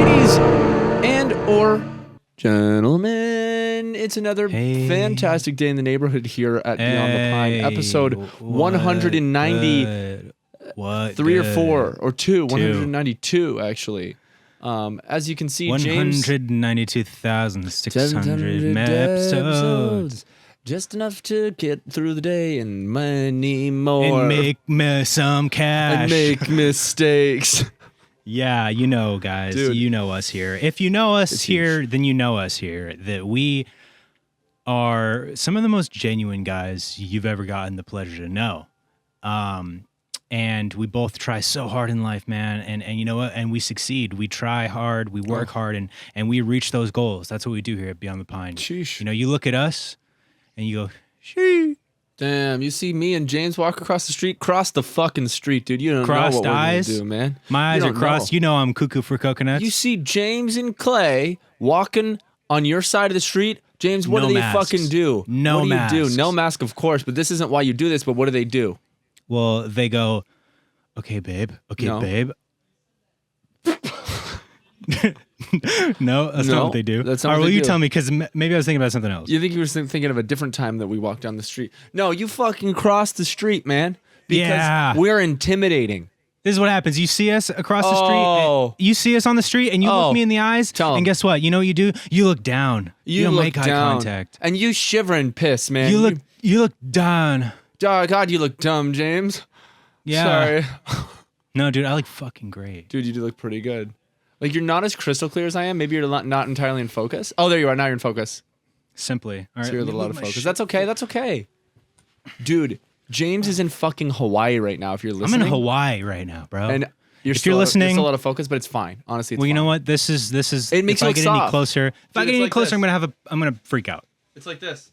Ladies and or gentlemen, it's another fantastic day in the neighborhood here at Beyond the Pine, episode 190. What? 3 or 4 or 2, 192 actually. As you can see, James, 192,600 episodes. Just enough to get through the day and money more. And make me some cash. And make mistakes. Yeah, you know, guys, Dude. You know us here. If you know us here, then you know us here. That we are some of the most genuine guys you've ever gotten the pleasure to know. And we both try so hard in life, man. And you know what? And we succeed. We try hard. We work hard, and we reach those goals. That's what we do here at Beyond the Pine. Sheesh. You know, you look at us, and you go, sheesh. Damn, you see me and James walk across the street? Cross the fucking street, dude. You don't Crossed know what eyes? we're gonna do, man. My eyes are crossed. Know. You know I'm cuckoo for coconuts. You see James and Clay walking on your side of the street. James, what do they fucking do? No mask. What do you masks. do? No mask, of course, but this isn't why you do this, but what do they do? Well, they go, okay, babe. Okay, No. babe. No, that's not what they do. That's not All right, what well, they you do. tell me, because maybe I was thinking about something else. You think you were thinking of a different time that we walked down the street. No, you fucking crossed the street, man. Because we're intimidating. This is what happens. You see us across the street. Oh. You see us on the street, and you look me in the eyes. Tell 'em. And guess what? You know what you do? You look down. You don't look make eye down. contact. And you shiver and piss, man. You look down. Oh, God, you look dumb, James. Yeah. Sorry. No, dude, I look fucking great. Dude, you do look pretty good. Like, you're not as crystal clear as I am. Maybe you're not entirely in focus. Oh, there you are. Now you're in focus. Simply. All right. So you're a little out of focus. That's okay. That's okay. Dude, James is in fucking Hawaii right now, if you're listening. I'm in Hawaii right now, bro. And you're still out of focus, but it's fine. Honestly, it's fine. You know what? This is. It makes if you I look get soft. any closer, if I get any closer, I'm gonna freak out. It's like this.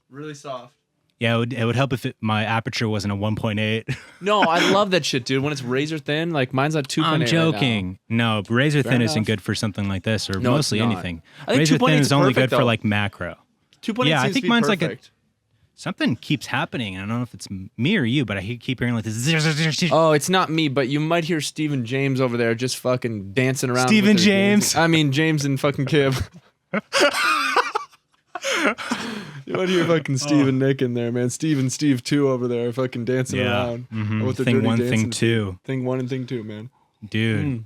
Really soft. Yeah, it would help if my aperture wasn't a 1.8. No, I love that shit, dude. When it's razor thin, like mine's at 2.8. I'm joking. Right no, razor thin enough. isn't good for something like this, or No, mostly it's not. anything. I think Razor 2.8 thin is only perfect, good for though. like macro. 2.8 Yeah, I seems think to be mine's perfect. Something keeps happening. I don't know if it's me or you, but I keep hearing like this. Oh, it's not me, but you might hear Stephen James over there just fucking dancing around. Stephen with their James. games. I mean, James and fucking Kib. You might hear fucking Steve and Nick in there, man. Steve and Steve 2 over there fucking dancing around. Mm-hmm. With their Thing dirty 1, dancing thing 2. Thing 1 and thing 2, man. Dude.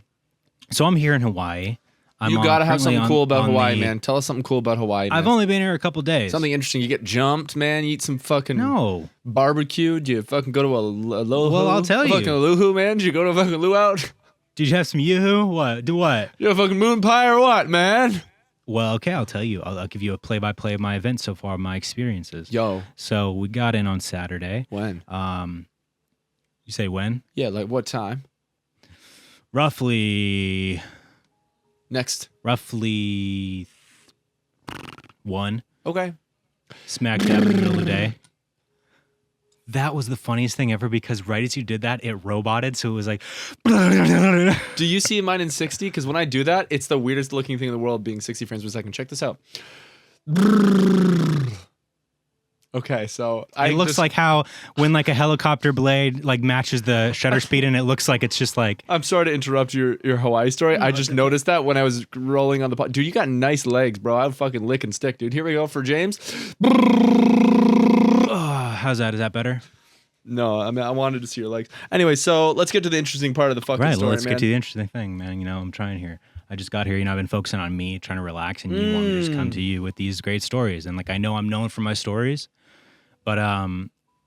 So I'm here in Hawaii. You gotta have something cool about Hawaii, man. Tell us something cool about Hawaii, man. I've only been here a couple days. Something interesting. You get jumped, man. You eat some fucking barbecue. Do you fucking go to a luau? Well, I'll tell you. Fucking luau, man. Did you go to a fucking luau? Did you have some yoo-hoo? What? Do what? You a fucking moon pie or what, man? Well, okay, I'll tell you. I'll give you a play-by-play of my events so far, my experiences. Yo. So we got in on Saturday. When? You say when? Yeah, like what time? Roughly 1. Okay. Smack dab in the middle of the day. That was the funniest thing ever because right as you did that, it roboted. So it was like. Do you see mine in 60? Because when I do that, it's the weirdest looking thing in the world being 60 frames per second. Check this out. Okay, so it looks like how when like a helicopter blade like matches the shutter speed and it looks like it's just like. I'm sorry to interrupt your Hawaii story. I just noticed that when I was rolling on the pod. Dude, you got nice legs, bro. I'd fucking lick and stick, dude. Here we go for James. How's that? Is that better? No, I mean I wanted to see your legs. Anyway, so let's get to the interesting part of the fucking story, let's man. get to the interesting thing, man. You know, I'm trying here. I just got here. You know, I've been focusing on me, trying to relax, and you want me to just come to you with these great stories. And like, I know I'm known for my stories, but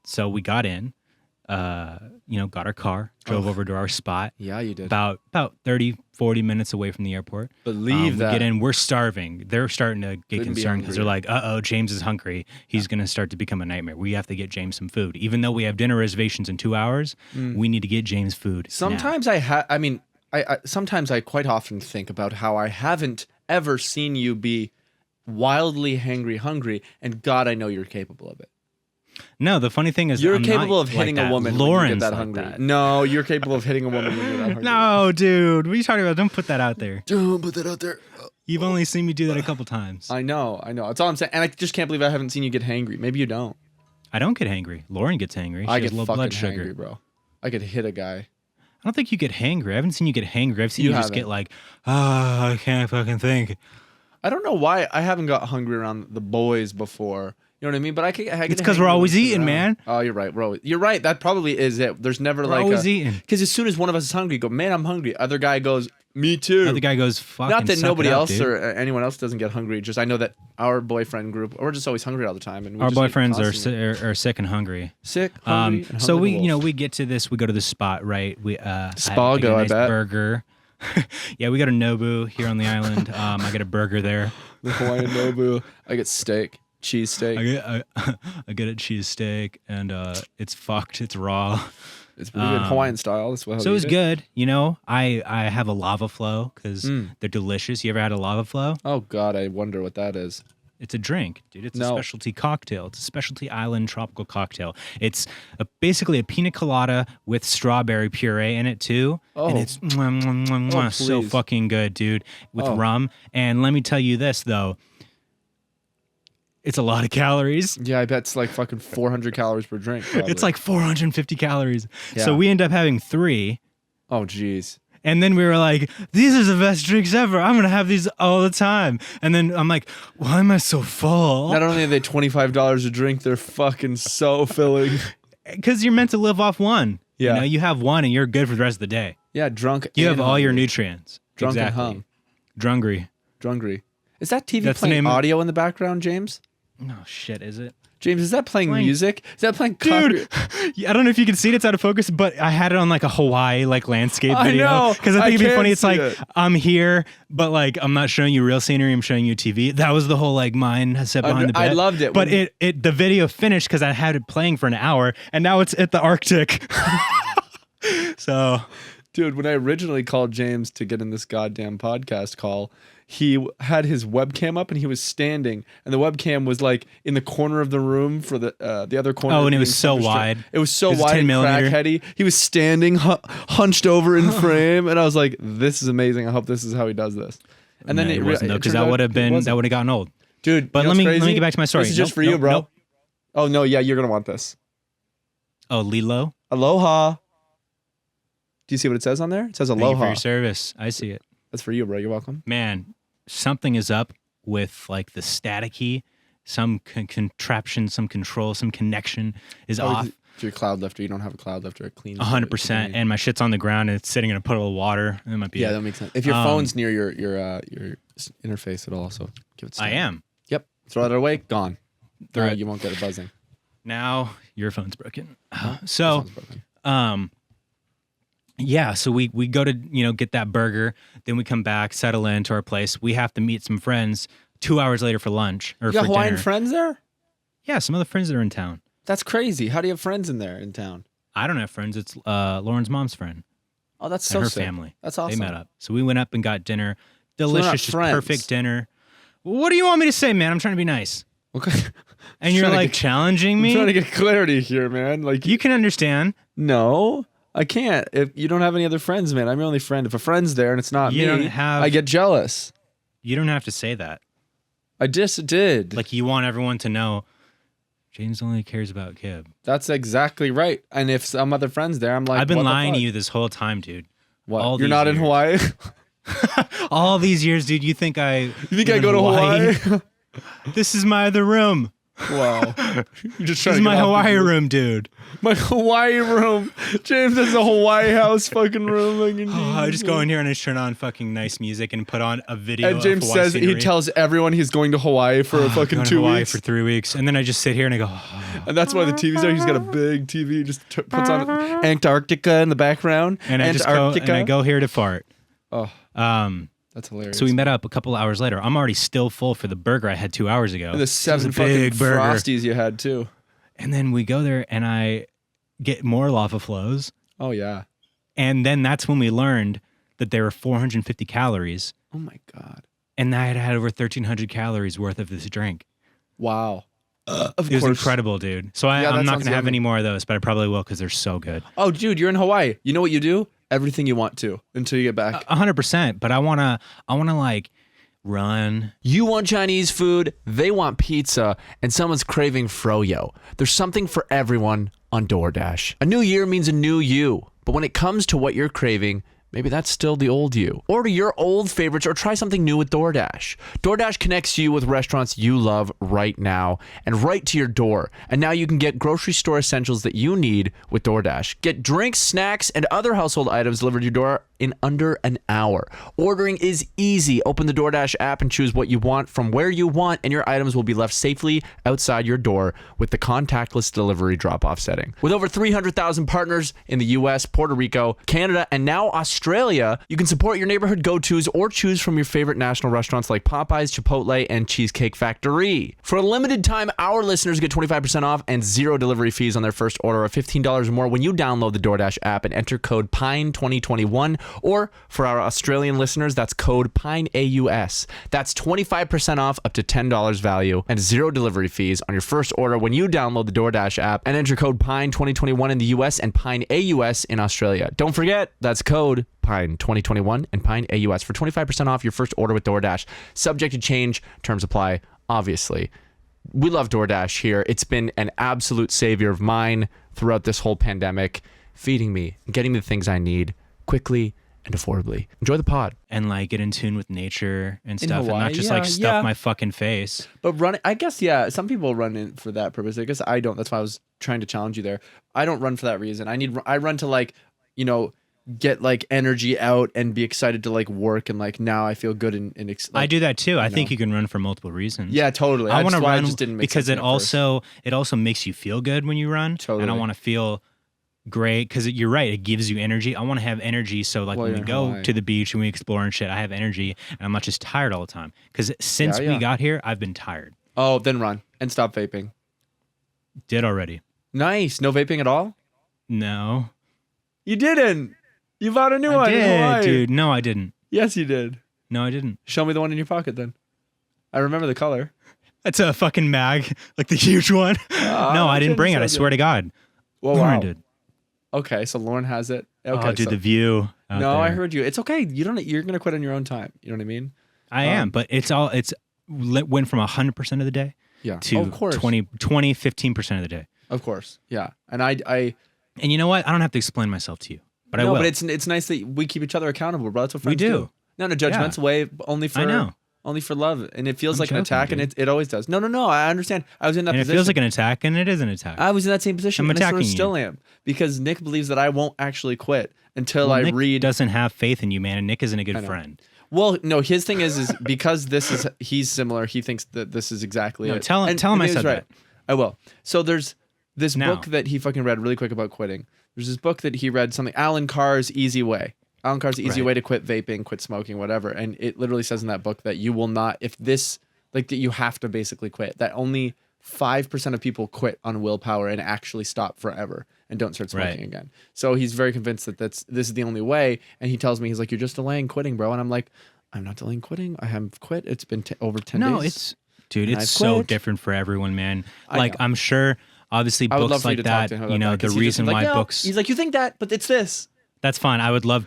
so we got in, got our car, drove over to our spot. Yeah, you did. About 30, 40 minutes away from the airport. Believe that. We get in, we're starving. They're starting to get Couldn't be concerned because they're hungrier. like, uh-oh, James is hungry. He's going to start to become a nightmare. We have to get James some food. Even though we have dinner reservations in 2 hours, we need to get James food. Sometimes now. Sometimes I quite often think about how I haven't ever seen you be wildly hungry, and God, I know you're capable of it. No, the funny thing is You're I'm capable not of hitting like a that. woman Lauren's when you get that like hungry. that. No, you're capable of hitting a woman when you're that hungry. No, dude. What are you talking about? Don't put that out there. Don't put that out there. You've only seen me do that a couple times. I know. That's all I'm saying. And I just can't believe I haven't seen you get hangry. Maybe you don't. I don't get hangry. Lauren gets hangry. She I has get low fucking blood sugar. hangry, bro. I could hit a guy. I don't think you get hangry. I haven't seen you get hangry. I've seen You you just haven't. get like, I can't fucking think. I don't know why I haven't got hungry around the boys before. You know what I mean? But I get It's because we're always eating, man. Oh, you're right. You're right. That probably is it. There's never We're like always eating. Because as soon as one of us is hungry, you go, man, I'm hungry. Other guy goes, me too. Other guy goes, fucking Not that suck nobody it up, else dude. or anyone else doesn't get hungry. Just I know that our boyfriend group, we're just always hungry all the time, and we Our just eat boyfriends constantly. are sick and hungry. Sick. Hungry, and So hungry we wolf. we get to this. We go to the spot, right? We Spago, get a I nice bet. burger. Yeah, we go to Nobu here on the island. I get a burger there. The Hawaiian Nobu. I get steak, cheese steak. I get a cheesesteak, and it's fucked. It's raw. It's pretty good Hawaiian style. That's what. So it was good. You know, I have a lava flow because they're delicious. You ever had a lava flow? Oh God, I wonder what that is. It's a drink, dude. It's a No. specialty cocktail. It's a specialty island tropical cocktail. It's basically a pina colada with strawberry puree in it too. Oh. And it's so please. fucking good, dude, with Oh. rum. And let me tell you this, though. It's a lot of calories. Yeah, I bet it's like fucking 400 calories per drink. Probably. It's like 450 calories. Yeah. So we end up having 3. Oh jeez. And then we were like, these are the best drinks ever. I'm going to have these all the time. And then I'm like, why am I so full? Not only are they $25 a drink, they're fucking so filling. Because you're meant to live off one. Yeah. You know, you have one and you're good for the rest of the day. Yeah, drunk. You and have all your hungry. nutrients. Drunk and exactly. hung. Drungry. Drungry. Is that TV That's the playing name of- audio in the background, James? No shit, is it? James, is that playing Playing- music? Is that playing Dude, I don't know if you can see it. It's out of focus, but I had it on like a Hawaii like landscape I video. know. Because I I think it'd be can't funny. It's see like, it. I'm here, but like I'm not showing you real scenery. I'm showing you TV. That was the whole like mind set behind the bed. I loved it. But When- the video finished because I had it playing for an hour, and now it's at the Arctic. So Dude, when I originally called James to get in this goddamn podcast call, he had his webcam up and he was standing, and the webcam was like in the corner of the room for the other corner. Oh, and it being was so thunderstruck. wide. It was so It was wide 10 and millimeter. crackheady. He was standing hunched over in frame, and I was like, "This is amazing. I hope this is how he does this." And then no, it wasn't though, it because turned that out would have it been wasn't. that would have gotten old. Dude. But you know let what's me crazy? get back to my story. This is just Nope, for you, nope, bro. nope. Oh no, yeah, you're gonna want this. Oh, Lilo. Aloha. Do you see what it says on there? It says Thank you for aloha. your service. I see it. That's for you, bro. You're welcome. Man, something is up with like the staticky, some contraption, some control, some connection is off. If you're a cloud lifter, you don't have a cloud lifter. It cleans. 100%. And my shit's on the ground and it's sitting in a puddle of water. It might be. Yeah, it. that makes sense. If your phone's near your interface, it'll also give it. I am. Yep. Throw it away. Gone. Throw it. You won't get it buzzing. Now your phone's broken. This So, one's broken. yeah, so we go to, get that burger. Then we come back, settle into our place. We have to meet some friends 2 hours later for lunch or You got for Hawaiian dinner. friends there? Yeah, some of the friends that are in town. That's crazy. How do you have friends in there in town? I don't have friends. It's Lauren's mom's friend Oh, that's and so her sick. family. That's awesome. They met up. So we went up and got dinner. they're not Delicious, just friends. perfect dinner. What do you want me to say, man? I'm trying to be nice. Okay. And you're Trying to like get- challenging I'm me? trying to get clarity here, man. Like, You can understand. no, I can't. If you don't have any other friends, man, I'm your only friend. If a friend's there and it's not You me, don't have- I get jealous. You don't have to say that. I just did. Like you want everyone to know James only cares about Kib. That's exactly right. And if some other friend's there, I'm like, I've been what the lying to fuck? you this whole time, dude. What? all You're these not in years. Hawaii? All these years, dude, you think I You think I go to Hawaii? This is my other room. Wow. You're just This trying is to my get off the Hawaii grid. room, dude. My Hawaii room. James has a Hawaii house fucking room. I just go in here and I just turn on fucking nice music and put on a video. And James of Hawaii says scenery. he tells everyone he's going to Hawaii for fucking Going to 2 Hawaii weeks. for 3 weeks, and then I just sit here and I go, oh. And that's why the TV's there. He's got a big TV. He just puts on Antarctica in the background. and I just go and I go here to fart. Oh, Um, that's hilarious. so we met up a couple hours later. I'm already still full for the burger I had 2 hours ago. And the It was 7 a fucking big burger. Frosties you had too. And then we go there and I get more lava flows. Oh yeah. And then that's when we learned that there were 450 calories Oh my god. and I had over 1,300 calories worth of this drink. Wow. Of It was course. incredible, dude. So Yeah, that I'm not sounds going to have yummy. any more of those, but I probably will because they're so good. Oh, dude, you're in Hawaii. You know what you do? Everything you want to until you get back. 100%. But I want to like Run. You want Chinese food, they want pizza, and someone's craving froyo. There's something for everyone on DoorDash. A new year means a new you, but when it comes to what you're craving, maybe that's still the old you. Order your old favorites or try something new with DoorDash. DoorDash connects you with restaurants you love right now and right to your door. And now you can get grocery store essentials that you need with DoorDash. Get drinks, snacks, and other household items delivered to your door in under an hour. Ordering is easy. Open the DoorDash app and choose what you want from where you want, and your items will be left safely outside your door with the contactless delivery drop-off setting. With over 300,000 partners in the US, Puerto Rico, Canada, and now Australia, you can support your neighborhood go-tos or choose from your favorite national restaurants like Popeyes, Chipotle, and Cheesecake Factory. For a limited time, our listeners get 25% off and 0 delivery fees on their first order of $15 or more when you download the DoorDash app and enter code PINE2021. Or for our Australian listeners, that's code PINEAUS. That's 25% off up to $10 value and 0 delivery fees on your first order when you download the DoorDash app and enter code PINE2021 in the US and PINEAUS in Australia. Don't forget, that's code PINE2021 and PINEAUS for 25% off your first order with DoorDash. Subject to change, terms apply, obviously. We love DoorDash here. It's been an absolute savior of mine throughout this whole pandemic, feeding me and getting me the things I need quickly and affordably. Enjoy the pod. And like get in tune with nature and In stuff, Hawaii, and not just yeah, like stuff yeah. my fucking face. But running, I guess, yeah, some people run in for that purpose. I guess I don't. That's why I was trying to challenge you there. I don't run for that reason. I run to like, get like energy out and be excited to like work and like now I feel good and like, I do that too. I think you can run for multiple reasons. Yeah, totally. I want to run just didn't make because sense it at first. also makes you feel good when you run. Totally. And I want to feel great because you're right. It gives you energy. I want to have energy so like when we go to the beach and we explore and shit, I have energy and I'm not just tired all the time. Because since we got here, I've been tired. Oh, then run and stop vaping. Did already. Nice. No vaping at all? No. You didn't. You bought a new I one in did, Hawaii. dude. No, I didn't. Yes, you did. No, I didn't. Show me the one in your pocket then. I remember the color. That's a fucking mag, like the huge one. No, I didn't bring it. I swear to God. Well, Lauren wow. did. Okay, so Lauren has it. Okay, Oh, dude, so, the view. out no, I there. heard you. It's okay. You're gonna quit on your own time. You know what I mean? I am, but it's went from 100% of the day Yeah. to of course. 15% of the day. Of course. Yeah. And I And you know what? I don't have to explain myself to you, but I no, will. but it's nice that we keep each other accountable, bro. That's what friends We do. Not in a judgmental way, but only for I know. only for love. And it feels I'm like an joking, attack, and dude. it always does. No. I understand. I was in that and it position. feels like an attack, and it is an attack. I was in that same position. I'm and I sort of attacking you. still am because Nick believes that I won't actually quit until Well, I Nick read. doesn't have faith in you, man, and Nick isn't a good friend. Well, no, his thing is because he's similar. He thinks that this is exactly No, it. tell him And I he was said right. that. I will. So there's this Now. book that he fucking read really quick about quitting. There's this book that he read, something Alan Carr's Easy Way. Alan Carr's Easy Right. Way to Quit Vaping, Quit Smoking, whatever. And it literally says in that book that you will not, that you have to basically quit. That only 5% of people quit on willpower and actually stop forever and don't start smoking Right. again. So he's very convinced that this is the only way. And he tells me, he's like, you're just delaying quitting, bro. And I'm like, I'm not delaying quitting. I have quit. It's been over 10 days. No, it's And it's I've so quit. different for everyone, man. I Like know. I'm sure, obviously, I would love books for you like to talk that. to him about You know, that, the 'cause he's just reason like, why "No." books. He's like, you think that, but it's this. That's fine. I would love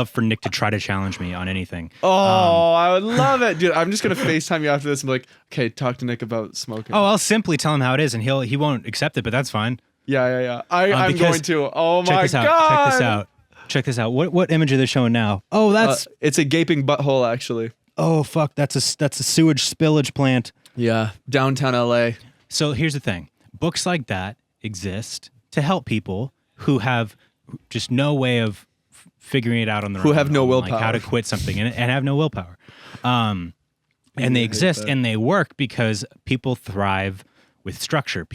for Nick to try to challenge me on anything. Oh, I would love it, dude. I'm just gonna FaceTime you after this and be like, okay, talk to Nick about smoking. Oh, I'll simply tell him how it is, and he won't accept it, but that's fine. Yeah. I'm because- going to. Oh Check my this out. god. Check this out. What image are they showing now? Oh, that's It's a gaping butthole, actually. oh fuck. That's a sewage spillage plant. Yeah, downtown LA. So here's the thing: books like that exist to help people who have just no way of figuring it out on their own. Who have no like willpower. how to quit something and have no willpower. And they hate exist that. and they work because people thrive with structure.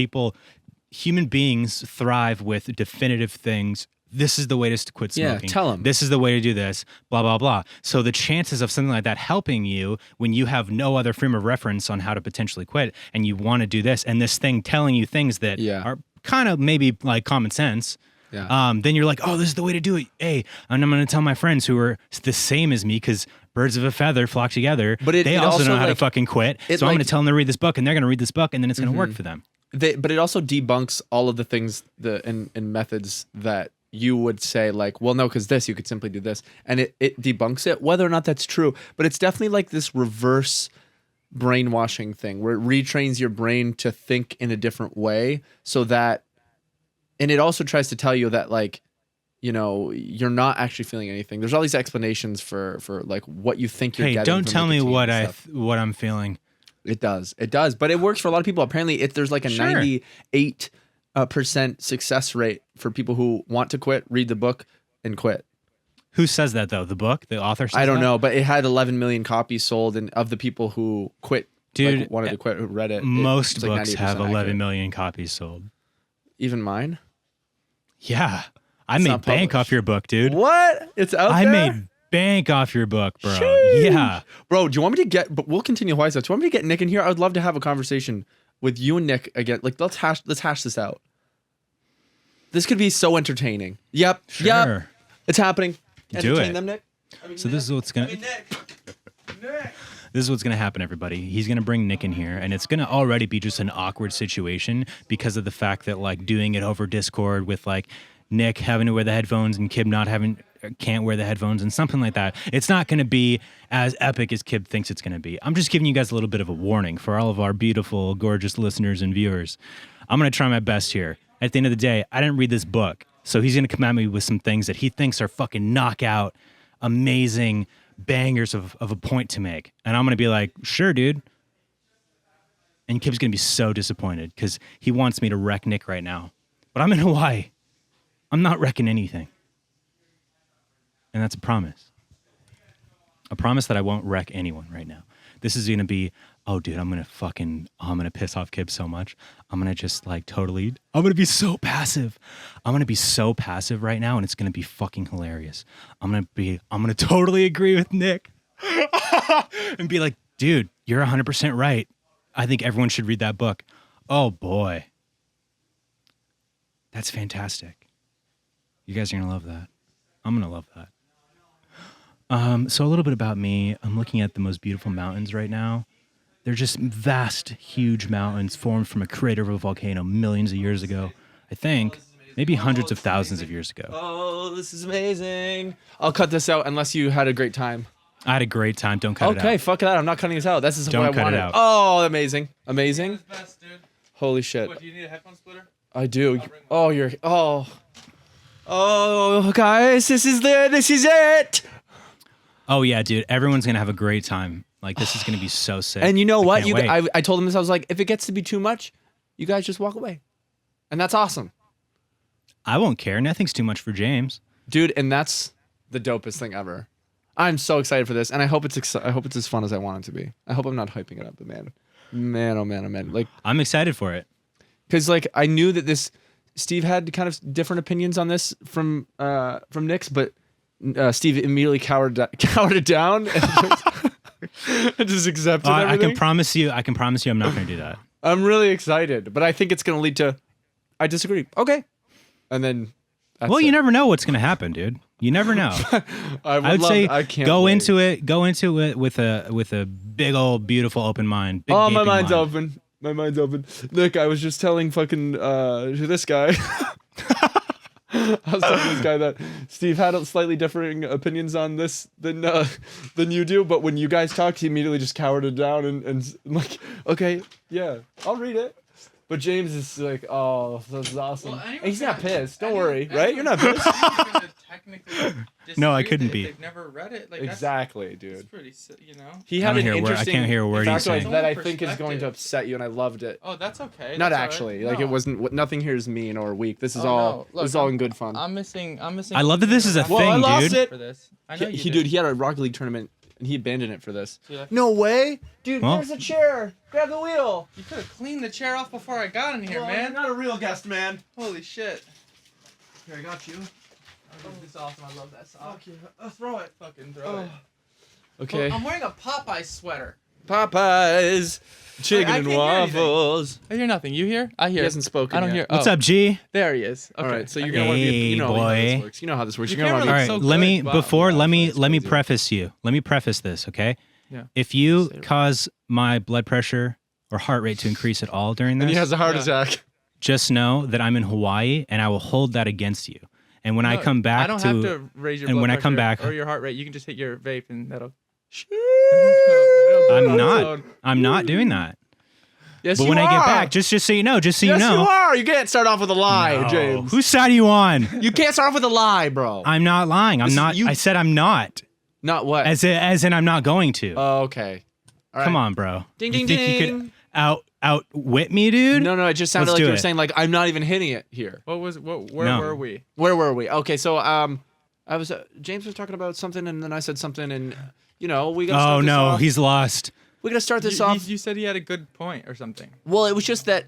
Human beings thrive with definitive things. This is the way to quit Yeah, smoking. tell 'em. This is the way to do this, blah, blah, blah. So the chances of something like that helping you when you have no other frame of reference on how to potentially quit and you want to do this and this thing telling you things that Yeah. are kind of maybe like common sense, Yeah. then you're like, oh, this is the way to do it. Hey, and I'm going to tell my friends who are the same as me because birds of a feather flock together. But they it also know how to like- fucking quit. it So I'm going like- to tell them to read this book and they're going to read this book and then it's going to work for them. But it also debunks all of the things and methods that you would say like, well, no, because this, you could simply do this. And it debunks it, whether or not that's true. But it's definitely like this reverse brainwashing thing where it retrains your brain to think in a different way so that, and it also tries to tell you that like, you know, you're not actually feeling anything. There's all these explanations for like what you think you're Hey, getting. don't from tell me nicotine and stuff. what I'm feeling. It does, but it works for a lot of people. Apparently, there's like a Sure. 98% success rate for people who want to quit, read the book, and quit. Who says that though? The book, the author says I don't that? know, but it had 11 million copies sold, and of the people who quit, Dude, like, wanted to quit, who read it, Most it's like books 98% have 11 accurate. million copies sold. Even mine. Yeah. I It's made not bank published. off your book, dude. What? It's out I there. made bank off your book, bro. Sheesh. Yeah. Bro, do you want me to get? But we'll continue why stuff. Do you want me to get Nick in here? I would love to have a conversation with you and Nick again. Like let's hash this out. This could be so entertaining. Yep. Sure. Yep. It's happening. Do Entertain it. them, Nick. So this is what's gonna this is what's gonna happen, everybody. He's gonna bring Nick in here, and it's gonna already be just an awkward situation because of the fact that like doing it over Discord with like Nick having to wear the headphones and Kib can't wear the headphones and something like that. It's not gonna be as epic as Kib thinks it's gonna be. I'm just giving you guys a little bit of a warning for all of our beautiful, gorgeous listeners and viewers. I'm gonna try my best here. At the end of the day, I didn't read this book, so he's gonna come at me with some things that he thinks are fucking knockout, amazing bangers of a point to make. And I'm going to be like, sure, dude. And Kib's going to be so disappointed because he wants me to wreck Nick right now. But I'm in Hawaii. I'm not wrecking anything. And that's a promise. A promise that I won't wreck anyone right now. This is going to be, oh, dude, I'm going to piss off Kib so much. I'm going to just like I'm going to be so passive. I'm going to be so passive right now, and it's going to be fucking hilarious. I'm going to totally agree with Nick and be like, dude, you're 100% right. I think everyone should read that book. Oh, boy. That's fantastic. You guys are going to love that. I'm going to love that. So a little bit about me. I'm looking at the most beautiful mountains right now. They're just vast, huge mountains formed from a crater of a volcano millions of years ago. I think maybe hundreds of thousands of years ago. Oh, this is amazing. I'll cut this out unless you had a great time. I had a great time. Don't cut it out. Okay, fuck that. I'm not cutting this out. This is Don't what I cut it wanted. out. Oh, amazing. Amazing. Best, dude. Holy shit. What, do you need a headphone splitter? I do. Oh, guys, this is it. Oh, yeah, dude. Everyone's going to have a great time. Like, this is going to be so sick. And you know what? can't wait. I told him this. I was like, if it gets to be too much, you guys just walk away. And that's awesome. I won't care. Nothing's too much for James. Dude, and that's the dopest thing ever. I'm so excited for this, and I hope it's as fun as I want it to be. I hope I'm not hyping it up, but man, oh man. Like, I'm excited for it. because like I knew that Steve had kind of different opinions on this from Nick's, but Steve immediately cowered it down and just accepted I everything. can promise you I'm not going to do that. I'm really excited, but I think it's going to lead to I disagree. Okay, and then that's Well, you it. never know what's going to happen, dude. You never know. I I would say I can't go wait. into it with a big old beautiful open mind. Big Oh, my gaping mind's mind. open. My mind's open. Nick, I was just telling fucking this guy. I was telling this guy that Steve had slightly differing opinions on this than you do, but when you guys talked, he immediately just cowered it down and like, okay, yeah, I'll read it. But James is like, oh, this is awesome. Well, And he's not pissed. Don't worry, right? You're not pissed. No, I couldn't be. They've never read it. Like, Exactly, That's dude. pretty, you know. He I had don't an hear a word- I interesting can't hear a word he's factoid saying. that I It's think is going to perspective. upset you, and I loved it. Oh, that's okay. Not that's all right. actually. Like it No. wasn't. Nothing here is mean or weak. This is Oh, all. no. Look, this is all in good fun. I'm missing. I love that this is a Well, thing, I lost dude. it. for this. I know He you did. He had a Rocket League tournament and he abandoned it for this. Yeah. No way, dude. Well- There's a chair. Grab the wheel. You could have cleaned the chair off before I got in here, man. not a real guest, man. Holy shit. Here, I got you. Oh, this is awesome. I love that song. Okay, throw it. Fucking throw it. Okay. I'm wearing a Popeye sweater. Popeyes, chicken I and can't hear anything. waffles. I hear nothing. You hear? I hear. He hasn't spoken I don't yet. hear. What's oh, up, G? There he is. Okay. All right, so you're Okay. gonna want to be. Hey, You know how this boy. works. You know how this works. You You're gonna can't want All to right, so let me good. Wow. before Yeah, let me that's let me crazy. preface you. Let me preface this, okay? Yeah. If you Say it. cause my blood pressure or heart rate to increase at all during And he this, has a heart Yeah. attack. just know that I'm in Hawaii and I will hold that against you. And when I come back I don't have to raise your and blood when I pressure come back- or your heart rate. You can just hit your vape and that'll. I'm not doing that. Yes, But you when are. I get back, just so you know, yes, you are. You can't start off with a lie, No. James. Whose side are you on? You can't start off with a lie, bro. I'm not lying. I'm This is- not. you- I said I'm not. Not what? As in I'm not going to. Oh, okay. All right. Come on, bro. Ding, You ding, think you ding. could outwit me, dude? No, it just sounded Let's like do you were it. saying like I'm not even hitting it here. Where No. were we? Where were we? Okay, so I was James was talking about something, and then I said something, and we gotta. Oh Start this no, off. he's lost. We gotta start this off. You said he had a good point or something. Well, it was just that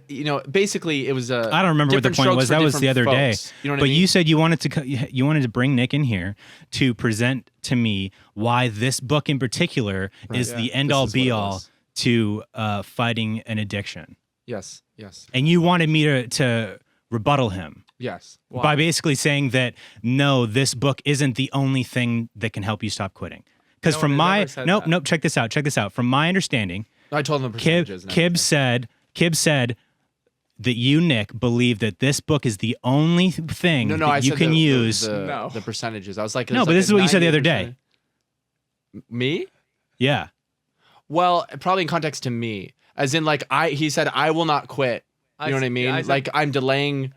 basically it was a. I don't remember what the point was. That was the other day. You know what But I mean? you said you wanted to bring Nick in here to present to me why this book in particular is the end all This is what be it all was. to fighting an addiction, Yes. and you wanted me to rebuttal him Yes. by basically saying that no, this book isn't the only thing that can help you stop quitting. Because No from one has my ever said nope, that. nope, check this out. From my understanding, I told them percentages. and Kib said that you, Nick, believe that this book is the only thing everything. No, that I you said can use. No. the percentages. I was like, No, there's but like this is a what you said the other 90%. day. Me? Yeah. Well, probably in context to me, as in like he said I will not quit. You know what I mean? I said- Like I'm delaying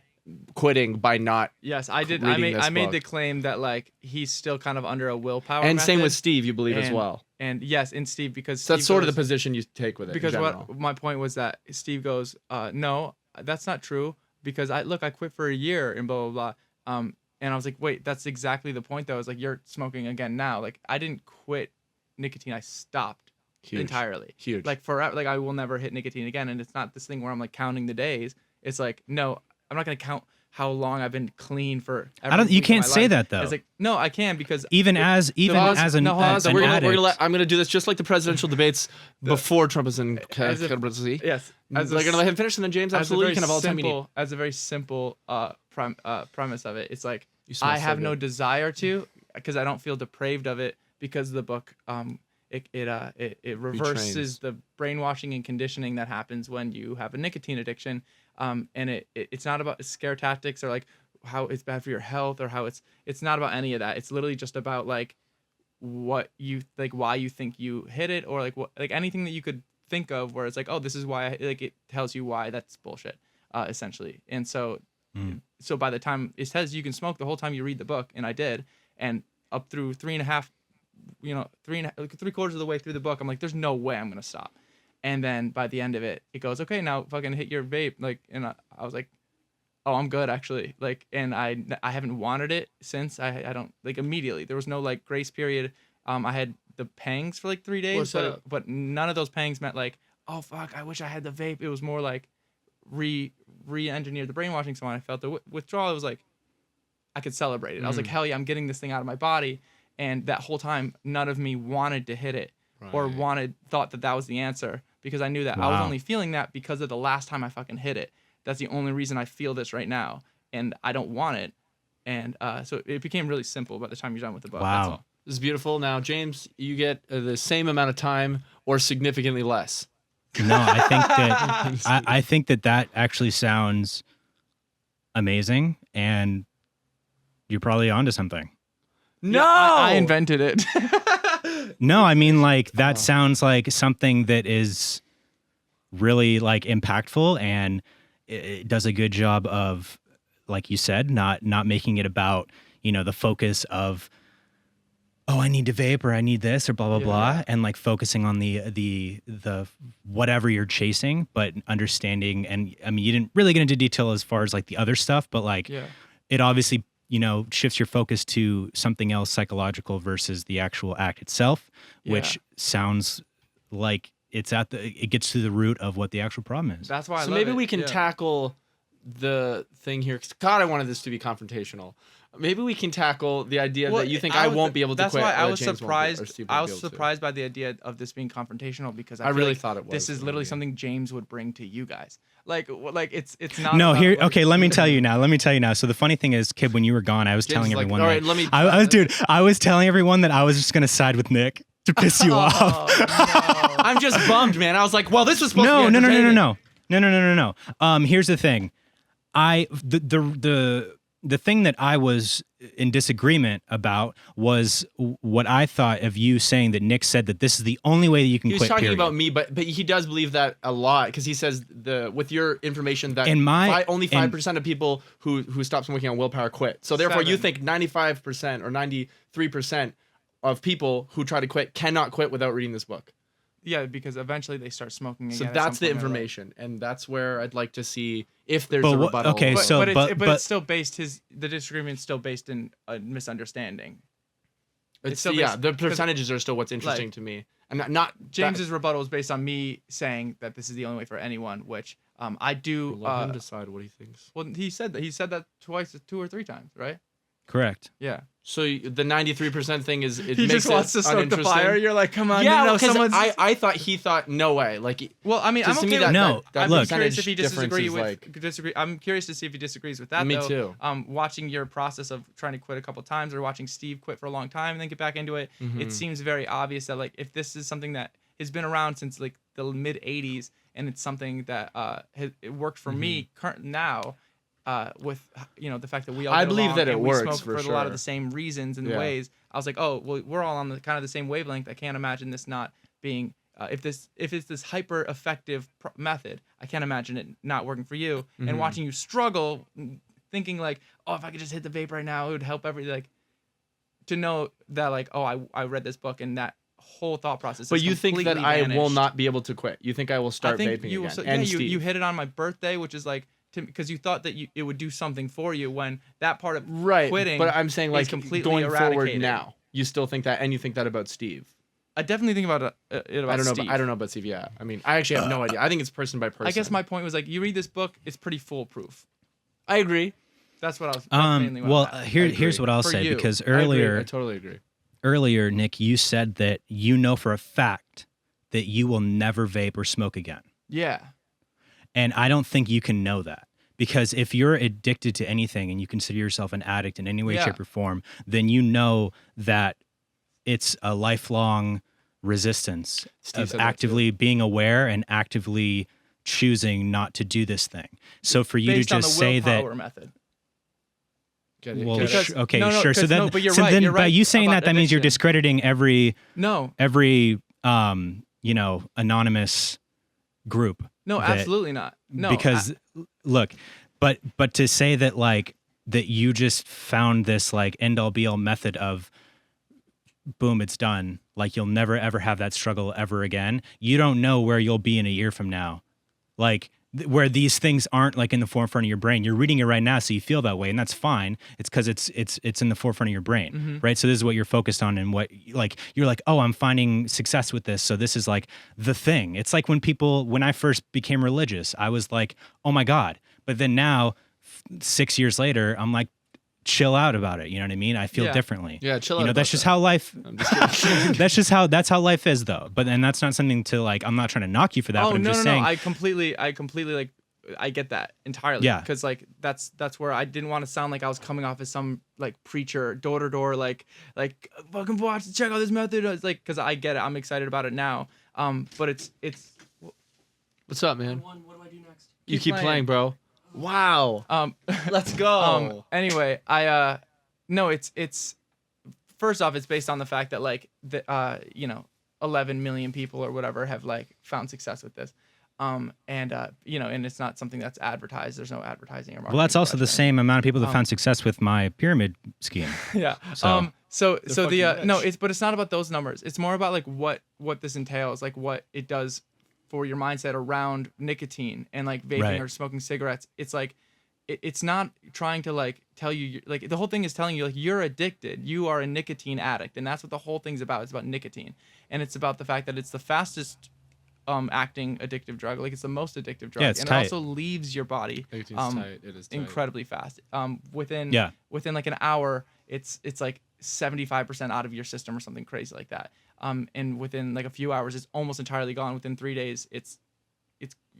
quitting by not. Yes, I did. reading this I made the book. claim that like he's still kind of under a willpower. And same method. with Steve, you believe as And- well. And yes, in Steve because So that's Steve sort of the goes- position you take with it. because in what general. my point was that Steve goes, no, that's not true because I quit for a year and blah blah blah. And I was like, wait, that's exactly the point though. I was like, you're smoking again now. Like I didn't quit nicotine, I stopped Huge. entirely. Huge. Like forever, like I will never hit nicotine again. And it's not this thing where I'm like counting the days. It's like, no, I'm not gonna count how long I've been clean for. I don't. You can't say that though. It's like no, I can because even as an I'm gonna do this just like the presidential debates before Trump was in as a- presidency. yes, We're gonna let him finish, and then James absolutely can have all the time you need. As a very simple premise of it, it's like You smell I so have no good. desire to because I don't feel depraved of it because the book it reverses the brainwashing and conditioning that happens when you have a nicotine addiction. And it's not about scare tactics or like how it's bad for your health or how it's not about any of that. It's literally just about like what you like, why you think you hit it, or like what, like anything that you could think of where it's like, oh, this is why like it tells you why that's bullshit, essentially. And so by the time it says you can smoke the whole time you read the book, and I did, and up through 3.5, three quarters of the way through the book, I'm like, there's no way I'm gonna stop. And then by the end of it, it goes, okay, now fucking hit your vape. Like, and I was like, oh, I'm good actually. Like, and I haven't wanted it since. I don't like immediately. There was no like grace period. I had the pangs for like 3 days, What's that? but none of those pangs meant like, oh fuck, I wish I had the vape. It was more like re-engineered the brainwashing. So when I felt the withdrawal, it was like I could celebrate it. I was like, hell yeah, I'm getting this thing out of my body. And that whole time, none of me wanted to hit it or thought that was the answer. Because I knew that I was Wow. only feeling that because of the last time I fucking hit it. That's the only reason I feel this right now, and I don't want it. And so it became really simple by the time you're done with the book. Wow. That's all. This is beautiful. Now, James, you get the same amount of time or significantly less. No, I think that actually sounds amazing, and you're probably onto something. No, Yeah, I invented it. No, I mean like that sounds like something that is really like impactful, and it does a good job of, like you said, not making it about, the focus of, oh, I need to vape or I need this or blah blah blah, and like focusing on the whatever you're chasing, but understanding. And I mean, you didn't really get into detail as far as like the other stuff, but like it obviously shifts your focus to something else psychological versus the actual act itself, which sounds like it gets to the root of what the actual problem is. That's why I So love maybe it. we can Yeah. tackle the thing here. 'Cause God, I wanted this to be confrontational. Maybe we can tackle the idea that you think I won't be able to that's quit. why I or was James won't be- or surprised. Steve I won't be was able to. surprised by the idea of this being confrontational because I I feel really like thought it was. This is you know literally what I mean? something James would bring to you guys. Like it's not. No, about, here. like- Okay, let me tell you now. So the funny thing is, Kid, when you were gone, I was James telling is like, everyone. all that- right, let me. I was telling everyone that I was just gonna side with Nick to piss you off. Oh, I'm just bummed, man. I was like, well, this was supposed No. to be entertaining. Here's the thing. The the thing that I was in disagreement about was what I thought of you saying that Nick said that this is the only way that you can He was quit. talking period. about me, but he does believe that a lot because he says with your information that only 5% of people who stop smoking on willpower quit. So therefore, you think 95% or 93% of people who try to quit cannot quit without reading this book. Yeah, because eventually they start smoking again. So that's the information, and that's where I'd like to see if there's a rebuttal. Okay, but it's still based the disagreement's still based in a misunderstanding. It's still the percentages are still what's interesting to me. And not James's rebuttal is based on me saying that this is the only way for anyone, which I do. Let him decide what he thinks. Well, he said that twice, 2 or 3 times, right? Correct. Yeah. So the 93% thing is he just wants to stoke the fire. You're like, come on, yeah. Because I thought he thought no way. Like, well, I mean, I'm okay with no. I'm curious if he disagrees with. I'm curious to see if he disagrees with that. Me too. Watching your process of trying to quit a couple times, or watching Steve quit for a long time and then get back into it, it seems very obvious that like if this is something that has been around since like the mid '80s, and it's something that it worked for me now. With the fact that we all I believe that it works for a lot of the same reasons and ways. I was like, oh well, we're all on the kind of the same wavelength. I can't imagine this not being if it's this hyper effective method. I can't imagine it not working for you. And watching you struggle, thinking like, oh, if I could just hit the vape right now, it would help like to know that like, oh, I read this book and that whole thought process. But you think that vanished. I will not be able to quit? You think I will start vaping again? You hit it on my birthday, which is like. Because you thought that it would do something for you when that part of quitting, but I'm saying like completely going eradicated. forward now, you still think that, and you think that about Steve. I definitely think about it about Steve. I don't know about Steve. Yeah, I mean, I actually have no idea. I think it's person by person. I guess my point was like, you read this book, it's pretty foolproof. I agree. That's what I was. Mainly here's what I'll say because earlier, I totally agree. Earlier, Nick, you said that you know for a fact that you will never vape or smoke again. Yeah. And I don't think you can know that. Because if you're addicted to anything and you consider yourself an addict in any way, shape, or form, then you know that it's a lifelong resistance of actively being aware and actively choosing not to do this thing. So for you to just say that... Method. Well, sure. So then, but you're right. Then by you saying that means you're discrediting every anonymous group. No, absolutely not. No, because look, but to say that like that you just found this like end all be all method of boom, it's done. Like you'll never ever have that struggle ever again. You don't know where you'll be in a year from now, like where these things aren't like in the forefront of your brain. You're reading it right now, so you feel that way, and that's fine. It's because it's in the forefront of your brain, right? So this is what you're focused on, and what like you're like, oh, I'm finding success with this, so this is like the thing. It's like when I first became religious, I was like, oh my God, but then now, 6 years later, I'm like, chill out about it. You know what I mean? I feel differently. Yeah, chill out. That's just how life. I'm just that's how life is, though. But and that's not something to like. I'm not trying to knock you for that. Oh, but I'm just saying. I completely like. I get that entirely. Yeah. Because like that's where I didn't want to sound like I was coming off as some like preacher, door to door, like fucking watch, check out this method. It's like because I get it. I'm excited about it now. But it's. What's up, man? What do I do next? You keep playing, bro. Wow. Let's go. Anyway, no, it's first off, it's based on the fact that like 11 million people or whatever have like found success with this. And it's not something that's advertised. There's no advertising or marketing. Well, that's also the same amount of people that found success with my pyramid scheme. Yeah. So but it's not about those numbers. It's more about like what this entails, like what it does for your mindset around nicotine and like vaping or smoking cigarettes. It's like it's not trying to like tell you like the whole thing is telling you like you're addicted. You are a nicotine addict, and that's what the whole thing's about. It's about nicotine, and it's about the fact that it's the fastest acting addictive drug. Like it's the most addictive drug, and tight. It also leaves your body tight. It is tight. Incredibly fast. Within like an hour, it's like 75% out of your system or something crazy like that. And within like a few hours, it's almost entirely gone. Within 3 days, it's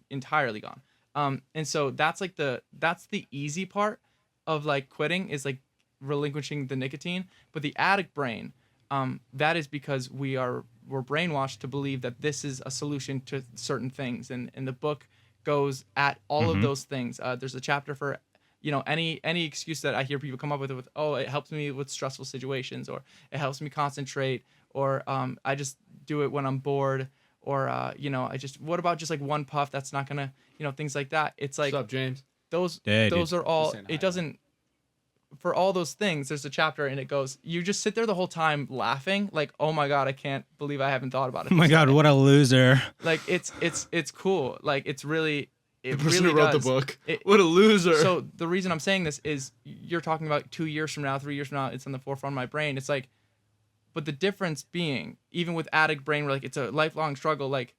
entirely gone. And so that's the easy part of like quitting is like relinquishing the nicotine. But the addict brain, that is because we're brainwashed to believe that this is a solution to certain things. And the book goes at all of those things. There's a chapter for any excuse that I hear people come up with, oh, it helps me with stressful situations, or it helps me concentrate, or I just do it when I'm bored, or what about just like one puff that's not gonna, things like that. It's like, What's up, James? those Hey, are all, Just saying hi, it doesn't, for all those things, there's a chapter and it goes, you just sit there the whole time laughing, like, oh my God, I can't believe I haven't thought about it. Oh my God, what a loser. Like, it's cool. Like, it's really, it The person really who wrote does. the book. It- What a loser. So the reason I'm saying this is you're talking about 2 years from now, 3 years from now, it's on the forefront of my brain. It's like, but the difference being, even with addict brain, where like it's a lifelong struggle, like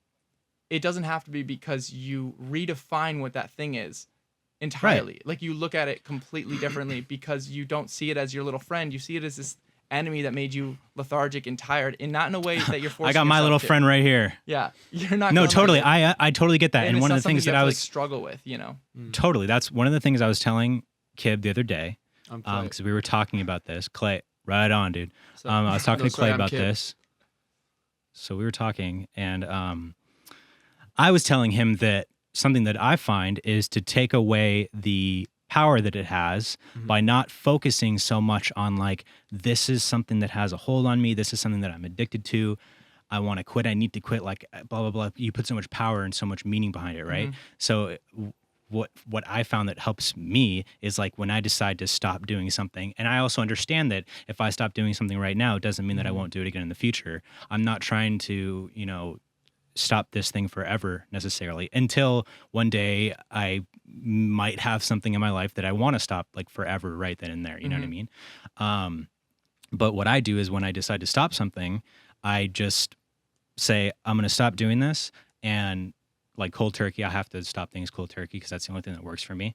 it doesn't have to be because you redefine what that thing is entirely. Like you look at it completely differently because you don't see it as your little friend. You see it as this enemy that made you lethargic and tired, and not in a way that you're forcing I got my yourself little to. friend right here. Yeah, you're not. No, gonna totally. Like it. I totally get that. And it's one of not the things something that you I have to, was like, struggle with, totally, that's one of the things I was telling Kib the other day, I'm Clay. because we were talking about this. Clay, right on, dude. So- I was talking No, to Clay sorry, I'm about Kib. this. So we were talking, and I was telling him that something that I find is to take away the power that it has by not focusing so much on like, this is something that has a hold on me. This is something that I'm addicted to. I want to quit. I need to quit. Like blah, blah, blah. You put so much power and so much meaning behind it. Right. So what I found that helps me is like when I decide to stop doing something, and I also understand that if I stop doing something right now, it doesn't mean that I won't do it again in the future. I'm not trying to, stop this thing forever necessarily, until one day I might have something in my life that I want to stop like forever right then and there. You know what I mean? But what I do is when I decide to stop something, I just say, I'm going to stop doing this, and like cold turkey, I have to stop things cold turkey because that's the only thing that works for me.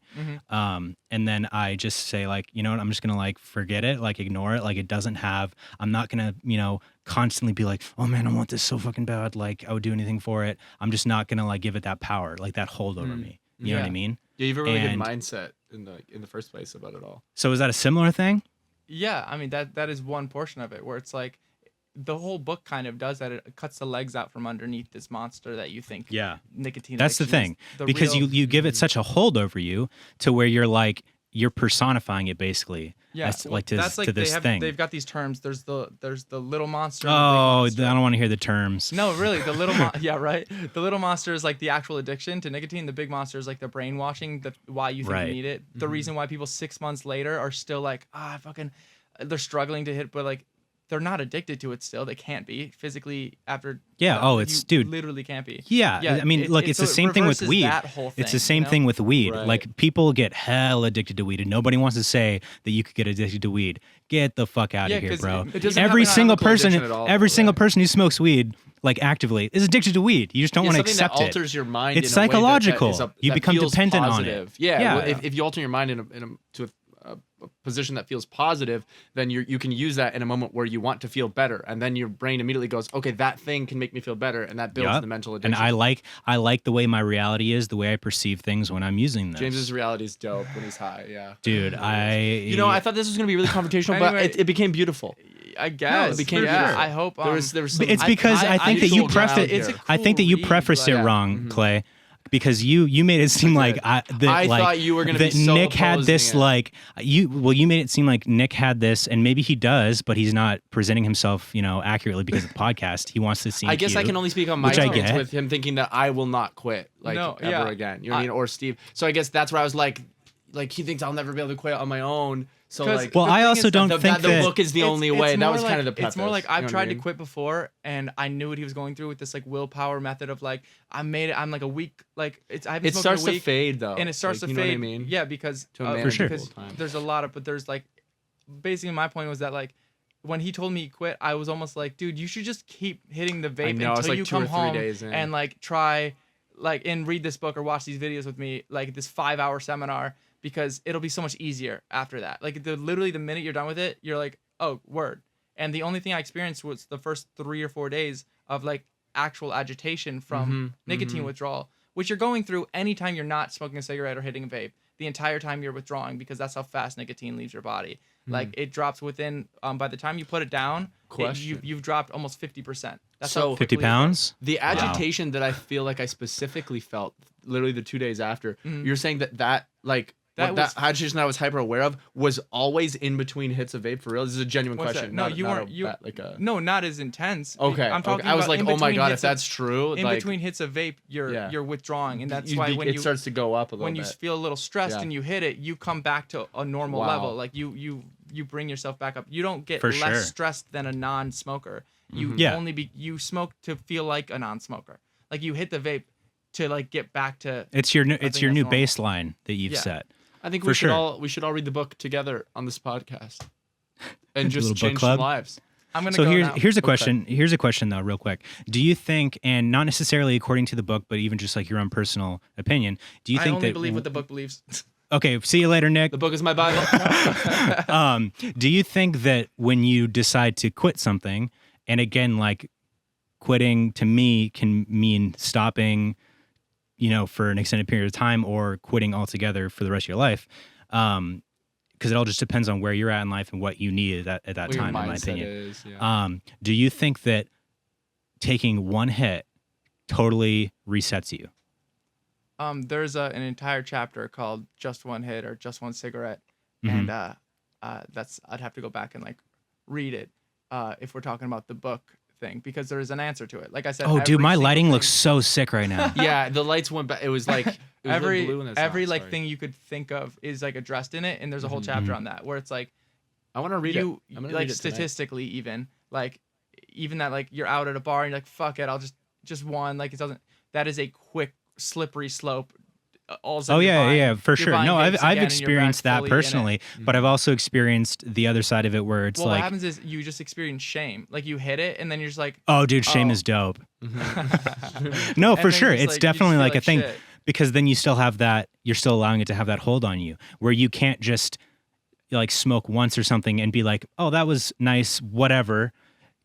And then I just say like, you know what, I'm just going to like forget it, like ignore it. Like it doesn't have, I'm not going to, constantly be like, oh man, I want this so fucking bad. Like I would do anything for it. I'm just not going to like give it that power, like that hold over me. You know what I mean? Yeah, you have a really And- good mindset in the first place about it all. So is that a similar thing? Yeah, I mean that is one portion of it where it's like the whole book kind of does that. It cuts the legs out from underneath this monster that you think nicotine. That's the addiction thing. is the Because real- you give it such a hold over you to where you're personifying it basically. As to, well, that's like to this thing. They've got these terms. There's the little monster. and Oh, the big I monster. don't want to hear the terms. No, really, the little yeah, right. The little monster is like the actual addiction to nicotine. The big monster is like the brainwashing. Why you think Right. you need it. The reason why people 6 months later are still like, they're struggling to hit, but like they're not addicted to it still. They can't be physically after. Yeah, you dude. literally can't be. Yeah, I mean, look, it's so the it same thing with reverses weed. that whole It's the thing, same thing with weed. Right. Like people get hell addicted to weed, and nobody wants to say that you could get addicted to weed. Get the fuck out Yeah, of here, 'cause bro. it doesn't Every have a single chemical person, addiction at all, every though, single yeah. person who smokes weed, like actively, is addicted to weed. You just don't want to something that accept it. alters your mind. It's in a way that psychological. is You that become feels dependent on it. positive. Yeah. Yeah. Well, if you alter your mind to a position that feels positive, then you can use that in a moment where you want to feel better, and then your brain immediately goes, okay, that thing can make me feel better, and that builds Yup. the mental addiction. And I like the way my reality is, the way I perceive things when I'm using this. James's reality is dope when he's high. Yeah. Dude, I I thought this was gonna be really confrontational, Anyway, but it became beautiful. I guess. became yeah, beautiful. I hope. There was some, It's because I think that you cool preface. ground It's a here. I think that you cool read, prefaced it like- wrong, Clay, because you made it seem like I thought you were gonna that be so Nick had this opposing it. like you made it seem like Nick had this, and maybe he does, but he's not presenting himself accurately because of the podcast. He wants to seem. I guess I cute. can only speak on my which I experience get. with him thinking that I will not quit No, ever yeah. again. You know what I mean? Or Steve. So I guess that's where I was like he thinks I'll never be able to quit on my own. So 'Cause- like, Well, The I thing also is don't the, think the that. book is the only way. That more was kind of the like- preface. It's more like you know I've what I tried to mean? quit before, and I knew what he was going through with this like willpower method of like I made it. I'm like a week like I haven't It smoked starts in a to week, fade though, and it starts Like, to you know fade. what I mean? Yeah, because To a For sure. because manageable time. there's a lot of but there's like basically my point was that like when he told me he quit, I was almost like, dude, you should just keep hitting the vape know, it's until like you 2 or come 3 home days in. and like try and read this book or watch these videos with me, like this 5-hour seminar, because it'll be so much easier after that. Like literally the minute you're done with it, you're like, oh, word. And the only thing I experienced was the first 3 or 4 days of like actual agitation from nicotine withdrawal, which you're going through anytime you're not smoking a cigarette or hitting a vape. The entire time you're withdrawing, because that's how fast nicotine leaves your body. Like it drops within by the time you put it down, you've dropped almost 50%. That's So- how 50 quickly it pounds? The agitation that I feel like I specifically felt literally the 2 days after, you're saying that like That agitation I was hyper aware of was always in between hits of vape for real. This is a genuine What's question. that? No, not, you not weren't. You like a, no, not as intense. okay. I'm talking. I was about like, in oh my between god, if hits that's true, in like, between hits of vape, you're withdrawing, and that's why when it starts to go up a little when bit. you feel a little stressed Yeah. and you hit it, you come back to a normal Wow. level. Like you bring yourself back up. You don't get For less sure. stressed than a non-smoker. You Yeah. you smoke to feel like a non-smoker. Like you hit the vape to like get back to. It's your think new that's normal. baseline that you've Yeah. set. I think For sure. we should all read the book together on this podcast, and just Little book change club? some lives. I'm gonna So go here's now. here's a question. Here's a question though, real quick. Do you think, and not necessarily according to the book, but even just like your own personal opinion, do you I think only that? believe what the book believes. Okay, see you later, Nick. The book is my Bible. Do you think that when you decide to quit something, and again, like quitting to me can mean stopping, for an extended period of time, or quitting altogether for the rest of your life, because it all just depends on where you're at in life and what you need at that What your time, in my mindset opinion. is, yeah. Do you think that taking one hit totally resets you? There's an entire chapter called "Just One Hit" or "Just One Cigarette," Mhm. and that's I'd have to go back and like read it if we're talking about the book thing, because there is an answer to it. Like I said, Oh, dude, every my single lighting thing- looks so sick right now. Yeah, the lights went back. It was like it was every really blue in this every last like story. thing you could think of is like addressed in it, and there's a whole chapter on that where it's like I want to read you it. I'm gonna like read it tonight. statistically even that like you're out at a bar and you're like, fuck it, I'll just one, like it doesn't, that is a quick slippery slope. All of a sudden Oh you're yeah, buying- yeah, for you're sure. buying No, vapes I've again and you're back experienced that fully in it. personally, but I've also experienced the other side of it where it's Well, what like, happens is you just experience shame. Like you hit it and then you're just like, oh, dude, shame Oh. is dope. No, And for then sure, just, it's like, you definitely feel like a like thing, shit. because then you still have that. You're still allowing it to have that hold on you, where you can't just like smoke once or something and be like, oh, that was nice, whatever.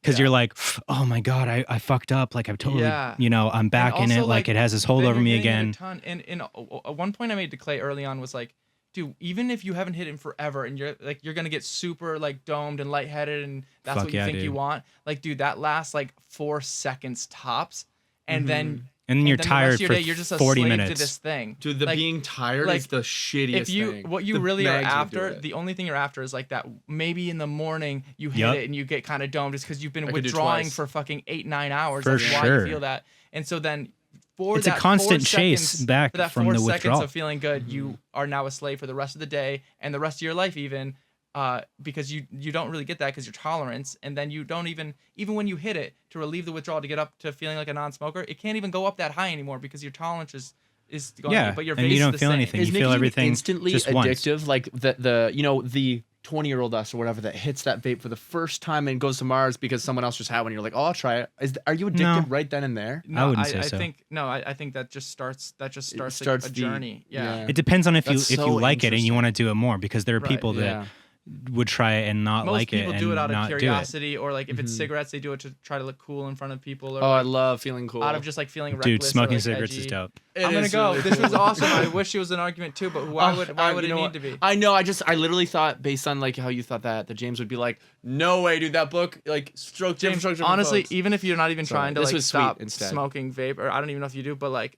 Because you're like, oh my god, I fucked up. Like I'm totally, Yeah. I'm back in also, it. Like it has this hold then over you're me getting it a again. ton. And one point I made to Clay early on was like, dude, even if you haven't hit it forever and you're gonna get super like domed and lightheaded and that's Fuck what you yeah, think you dude. want, like, dude, that lasts like 4 seconds tops, and then And then you're the rest tired of your for day, you're just a 40 slave minutes. to this thing. Dude, the Like, being tired like, is the shittiest if you thing. what you The really are mags would do after, it. the only thing you're after is like that maybe in the morning you hit Yup. it and you get kind of domed just because you've been I could do withdrawing twice. for fucking 8-9 hours. For That's why sure. you feel that. And so then for It's a that 4 constant chase seconds- back for that from 4 the seconds withdrawal. of feeling good, you are now a slave for the rest of the day and the rest of your life even, because you don't really get that because your tolerance, and then you don't even when you hit it to relieve the withdrawal to get up to feeling like a non-smoker, it can't even go up that high anymore because your tolerance is going. Yeah, but your and you vape don't is the feel same. anything. Is You feel nicotine everything instantly just once. addictive, like the 20-year-old us or whatever that hits that vape for the first time and goes to Mars because someone else just had one. You're like, oh, I'll try it. Are you addicted No. right then and there? No, wouldn't say so. I think that just starts like, starts a the- journey. Yeah. It depends on if That's you so like it and you interesting. want to do it more, because there are Right, people that Yeah. would try it and not Most like it people and do it out of not do it. curiosity, or like if it's cigarettes, they do it to try to look cool in front of people, or Oh, I like, love feeling cool. out of just like feeling reckless. Dude, smoking or, like, cigarettes edgy. is dope. It I'm gonna is go. really This was cool. awesome. I wish it was an argument too, but why would you it know need what? to be? I know. I literally thought, based on like how you thought that James would be like, no way, dude. That book, like, stroke James, different honestly, folks. even if you're not even Sorry, trying to this like was sweet stop instead. smoking vape, or I don't even know if you do, but like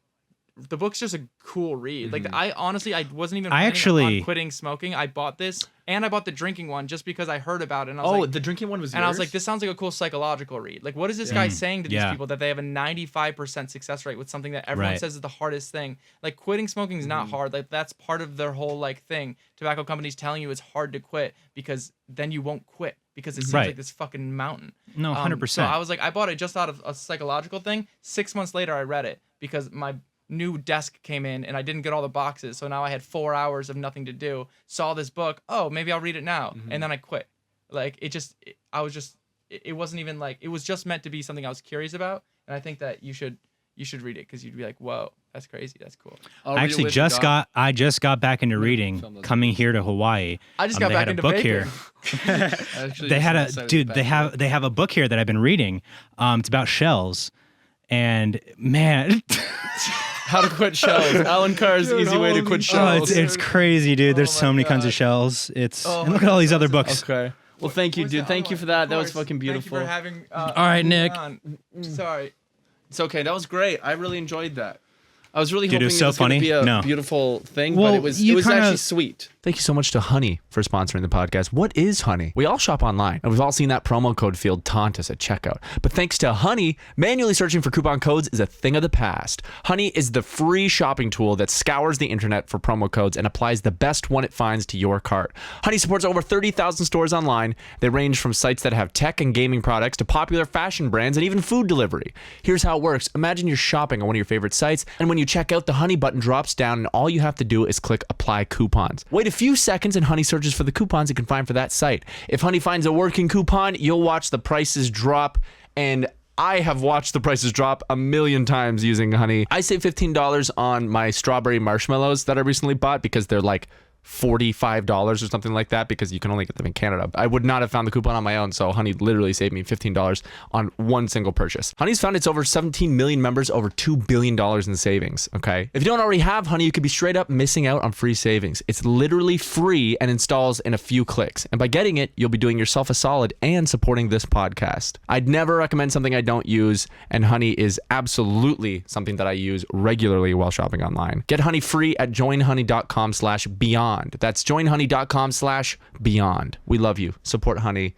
the book's just a cool read. Like Mm-hmm. I honestly, I wasn't even I planning actually- on quitting smoking. I bought this and I bought the drinking one just because I heard about it, and I was Oh, like, the drinking one was. and I was yours? like, this sounds like a cool psychological read. Like, what is this guy saying to these Yeah. people that they have a 95% success rate with something that everyone Right. says is the hardest thing? Like, quitting smoking is Mm-hmm. not hard. Like, that's part of their whole like thing. Tobacco companies telling you it's hard to quit because then you won't quit because it seems Right. like this fucking mountain. No, So 100%. I was like, I bought it just out of a psychological thing. 6 months later, I read it because my new desk came in and I didn't get all the boxes. So now I had 4 hours of nothing to do. Saw this book. Oh, maybe I'll read it now. Mm-hmm. And then I quit. Like it wasn't even like, it was just meant to be something I was curious about. And I think that you should read it because you'd be like, whoa, that's crazy. That's cool. I'll I read it actually with just God. got back into film reading those coming here to Hawaii. I just got they back had a into book vaping. here. Actually, They just had a decided to dude. get They back have they have a book here that I've been reading. It's about shells, and man, How to quit shells. Alan Carr's Dude, easy way to holy quit shit. oh, shells. it's crazy, dude. There's Oh so my many kinds of God. shells. It's Oh and my look at all these God, other that's books. Okay. Well, thank you, What's dude. that? Thank you for that. That was Of course. fucking beautiful. Thank you for having. All right, Nick. Sorry. It's okay. That was great. I really enjoyed that. I was really Dude, hoping it was so was going to funny. be a No. beautiful thing, Well, but it was you actually kinda- sweet. Thank you so much to Honey for sponsoring the podcast. What is Honey? We all shop online, and we've all seen that promo code field taunt us at checkout. But thanks to Honey, manually searching for coupon codes is a thing of the past. Honey is the free shopping tool that scours the internet for promo codes and applies the best one it finds to your cart. Honey supports over 30,000 stores online. They range from sites that have tech and gaming products to popular fashion brands and even food delivery. Here's how it works. Imagine you're shopping on one of your favorite sites, and when you check out, the Honey button drops down, and all you have to do is click Apply Coupons. Wait a few seconds, and Honey searches for the coupons it can find for that site. If Honey finds a working coupon, you'll watch the prices drop, and I have watched the prices drop a million times using Honey. I saved $15 on my strawberry marshmallows that I recently bought because they're like $45 or something like that, because you can only get them in Canada. I would not have found the coupon on my own, so Honey literally saved me $15 on one single purchase. Honey's found its over 17 million members, over $2 billion in savings, okay? If you don't already have Honey, you could be straight up missing out on free savings. It's literally free and installs in a few clicks. And by getting it, you'll be doing yourself a solid and supporting this podcast. I'd never recommend something I don't use, and Honey is absolutely something that I use regularly while shopping online. Get Honey free at joinhoney.com/beyond. That's joinhoney.com/beyond. We love you. Support Honey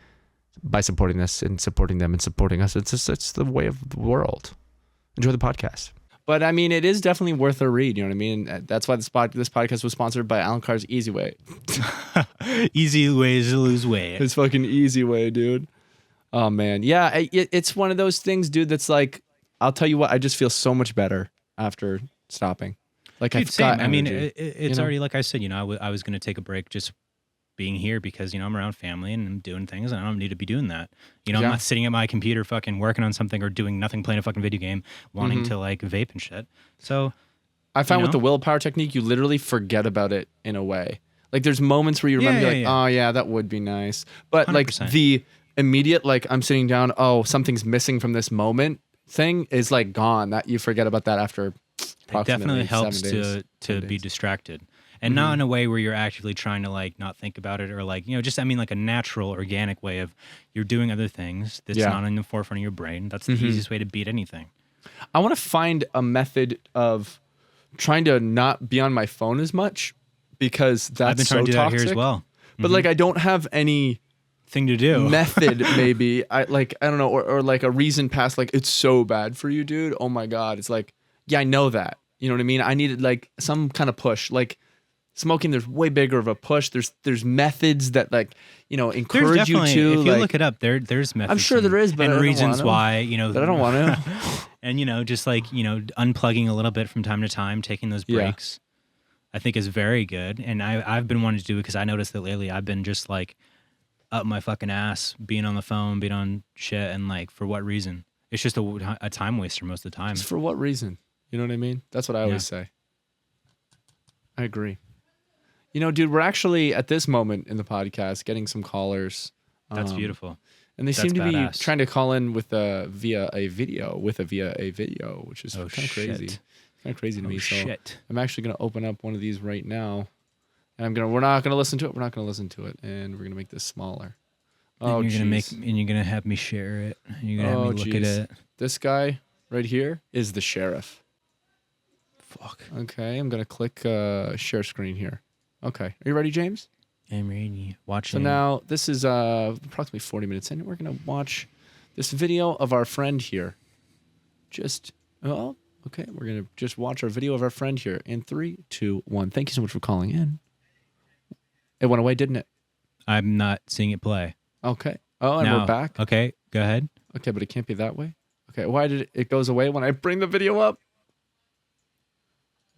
by supporting this and supporting them and supporting us. It's the way of the world. Enjoy the podcast. But I mean, it is definitely worth a read. You know what I mean? That's why this podcast was sponsored by Alan Carr's Easy Way. Easy ways to lose weight. His fucking Easy Way, dude. Oh man, yeah. It's one of those things, dude. That's like, I'll tell you what. I just feel so much better after stopping. Like Dude, I've got same. I mean, energy, it's you know? already, like I said, I was going to take a break just being here because, I'm around family and I'm doing things and I don't need to be doing that. I'm not sitting at my computer fucking working on something or doing nothing, playing a fucking video game, wanting to like vape and shit. So I find with the willpower technique, you literally forget about it in a way. Like there's moments where you remember oh yeah, that would be nice. But 100%. like the immediate, like I'm sitting down, oh, something's missing from this moment thing is like gone. That you forget about that after it definitely helps 7 days, to be distracted. And not in a way where you're actively trying to like not think about it or like, just, I mean, like a natural, organic way of you're doing other things that's not in the forefront of your brain. That's the easiest way to beat anything. I want to find a method of trying to not be on my phone as much because that's I've been trying so to do toxic. that here as well. But like I don't have any Thing to do. method maybe. I don't know, or like a reason past like it's so bad for you, dude. Oh my God. It's like, yeah, I know that. You know what I mean? I needed like some kind of push. Like smoking, there's way bigger of a push. There's methods that like, encourage you to. If you like, look it up, there's methods. I'm sure there is, but and I don't reasons want to. why, But I don't want to. and just like, unplugging a little bit from time to time, taking those breaks, I think is very good. And I've been wanting to do it because I noticed that lately I've been just like up my fucking ass, being on the phone, being on shit, and like for what reason? It's just a time waster most of the time. For what reason? You know what I mean? That's what I always say. I agree. Dude, we're actually at this moment in the podcast getting some callers. That's beautiful. And they That's seem to be badass. trying to call in with via a video, which is kind of crazy. Shit. Kind of crazy to me. So Shit. I'm actually going to open up one of these right now. And we're not going to listen to it. We're not going to listen to it. And we're going to make this smaller. Oh, and jeez. you're gonna have me share it. And you're gonna have me look at jeez. it. This guy right here is the sheriff. Fuck. Okay, I'm going to click share screen here. Okay. Are you ready, James? I'm ready. Watching. So now this is approximately 40 minutes in. We're going to watch this video of our friend here. Okay. We're going to just watch our video of our friend here in 3, 2, 1. Thank you so much for calling in. It went away, didn't it? I'm not seeing it play. Okay. Oh, and Now, we're back. Okay, go ahead. Okay, but it can't be that way. Okay, why did it goes away when I bring the video up?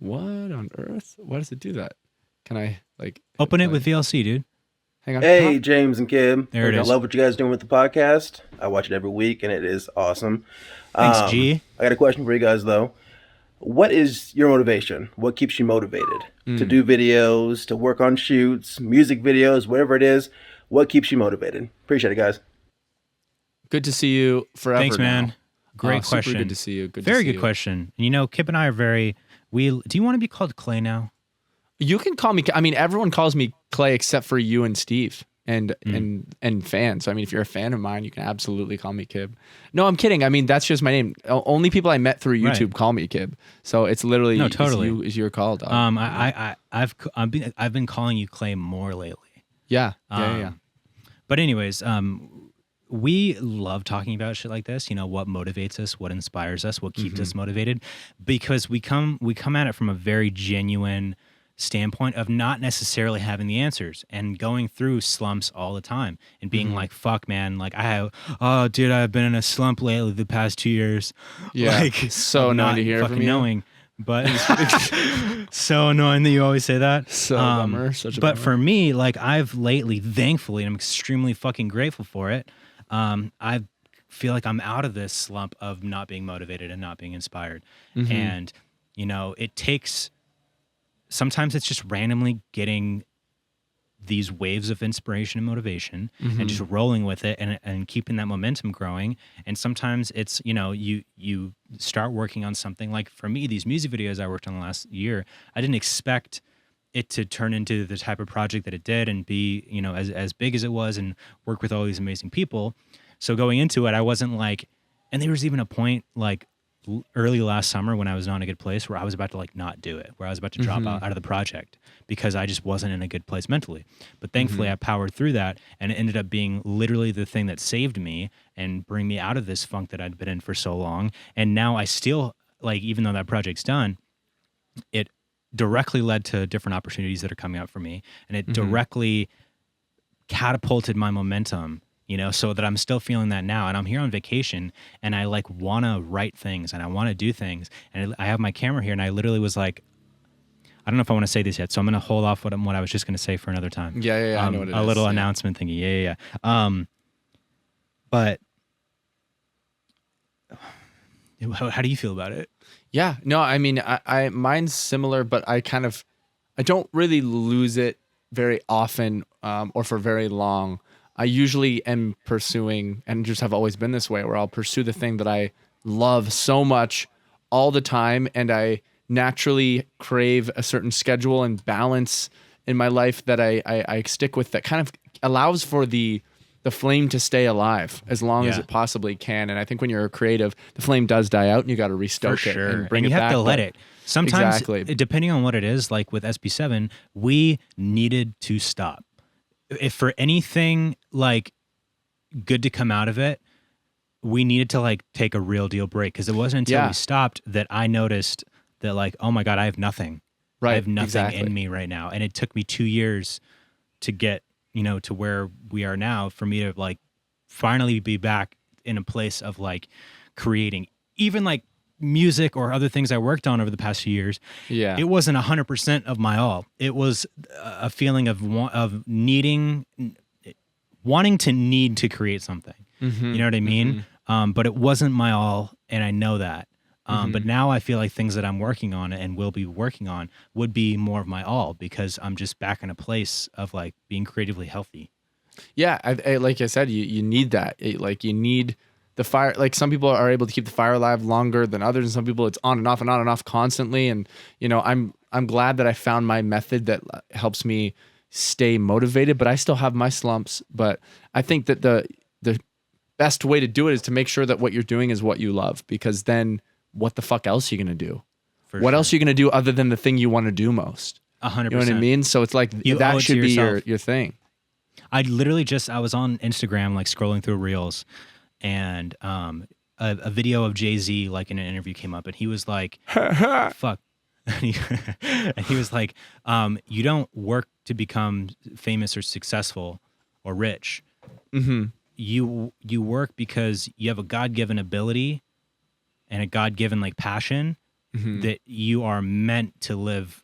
What on earth? Why does it do that? Can I Open it with VLC, dude. Hang on. Hey, Huh? James and Kim. There it I is. love what you guys are doing with the podcast. I watch it every week, and it is awesome. Thanks, G. I got a question for you guys, though. What is your motivation? What keeps you motivated to do videos, to work on shoots, music videos, whatever it is? What keeps you motivated? Appreciate it, guys. Good to see you forever. Thanks, man. now. Great Super question. good to see you. Very good question. And Kip and I are very. Do you want to be called Clay now? You can call me. I mean, everyone calls me Clay except for you and Steve. and fan. So I mean, if you're a fan of mine, you can absolutely call me Kib. No, I'm kidding. I mean, that's just my name. Only people I met through YouTube call me Kib. So it's literally No, totally. is you're called. I've been calling you Clay more lately. Yeah. Yeah. But anyways, we love talking about shit like this. You know, what motivates us, what inspires us, what keeps us motivated, because we come at it from a very genuine standpoint of not necessarily having the answers and going through slumps all the time and being like, fuck man, like I've been in a slump lately the past 2 years. Yeah. Like, so annoying to hear fucking from you. knowing, but so annoying that you always say that. So bummer. Such a But bummer. for me, like I've lately, thankfully, and I'm extremely fucking grateful for it. I feel like I'm out of this slump of not being motivated and not being inspired. And, you know, sometimes it's just randomly getting these waves of inspiration and motivation and just rolling with it and keeping that momentum growing. And sometimes it's, you know, you start working on something. Like for me, these music videos I worked on the last year, I didn't expect it to turn into the type of project that it did and be, you know, as big as it was and work with all these amazing people. So going into it, I wasn't like, and there was even a point like early last summer when I was not in a good place where I was about to like not do it, where I was about to drop out of the project because I just wasn't in a good place mentally. But thankfully I powered through that, and it ended up being literally the thing that saved me and bring me out of this funk that I'd been in for so long. And now I still, like, even though that project's done, it directly led to different opportunities that are coming out for me, and it directly catapulted my momentum, you know, so that I'm still feeling that now. And I'm here on vacation and I like want to write things and I want to do things. And I have my camera here and I literally was like, I don't know if I want to say this yet, so I'm going to hold off what I was just going to say for another time. Yeah. I know what it is. A little announcement thingy. Yeah. But how do you feel about it? Yeah, no, I mean, I mine's similar, but I don't really lose it very often or for very long. I usually am pursuing, and just have always been this way, where I'll pursue the thing that I love so much all the time, and I naturally crave a certain schedule and balance in my life that I stick with, that kind of allows for the flame to stay alive as long as it possibly can. And I think when you're a creative, the flame does die out and you got to restoke it and bring it back. You have to let it. Sometimes, depending on what it is, like with SB7, we needed to stop. If for anything like good to come out of it, we needed to like take a real deal break, because it wasn't until we stopped that I noticed that like, oh my God, I have nothing. Right. I have nothing in me right now. And it took me 2 years to get, you know, to where we are now, for me to like finally be back in a place of like creating even like music or other things I worked on over the past few years. Yeah. It wasn't 100% of my all. It was a feeling of wanting to need to create something. You know what I mean? But it wasn't my all, and I know that. But now I feel like things that I'm working on and will be working on would be more of my all, because I'm just back in a place of like being creatively healthy. Yeah, I like I said, you need that. Like you need the fire. Like some people are able to keep the fire alive longer than others, and some people it's on and off and on and off constantly. And you know, I'm glad that I found my method that helps me stay motivated. But I still have my slumps. But I think that the best way to do it is to make sure that what you're doing is what you love, because then what the fuck else are you gonna do? What else are you gonna do other than the thing you want to do most? 100%. You know what I mean? So it's like that should be your thing. I was on Instagram like scrolling through Reels, and a video of Jay-Z like in an interview came up, and he was like, fuck. And he was like, you don't work to become famous or successful or rich. You work because you have a God-given ability and a God-given like passion that you are meant to live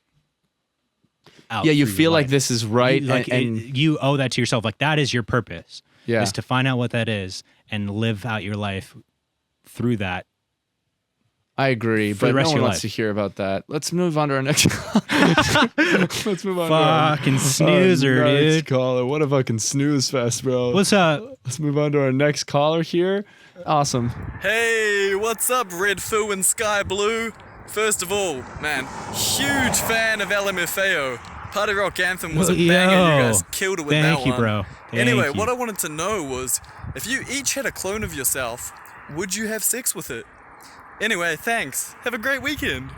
out. Yeah, you feel like this is right, and you owe that to yourself. Like that is your purpose. Yeah, is to find out what that is and live out your life through that. I agree, but no one wants to hear about that. Let's move on to our next caller. Let's move on to our fucking snoozer, dude. Caller. What a fucking snooze fest, bro. What's up? Let's move on to our next caller here. Awesome. Hey, what's up, Red Foo and Sky Blue? First of all, man, huge fan of LMFAO. Party Rock Anthem was a Yo, banger. You guys killed it with that one. Thank you, bro. Anyway, Thank what you. I wanted to know was, if you each had a clone of yourself, would you have sex with it? Anyway, thanks. Have a great weekend.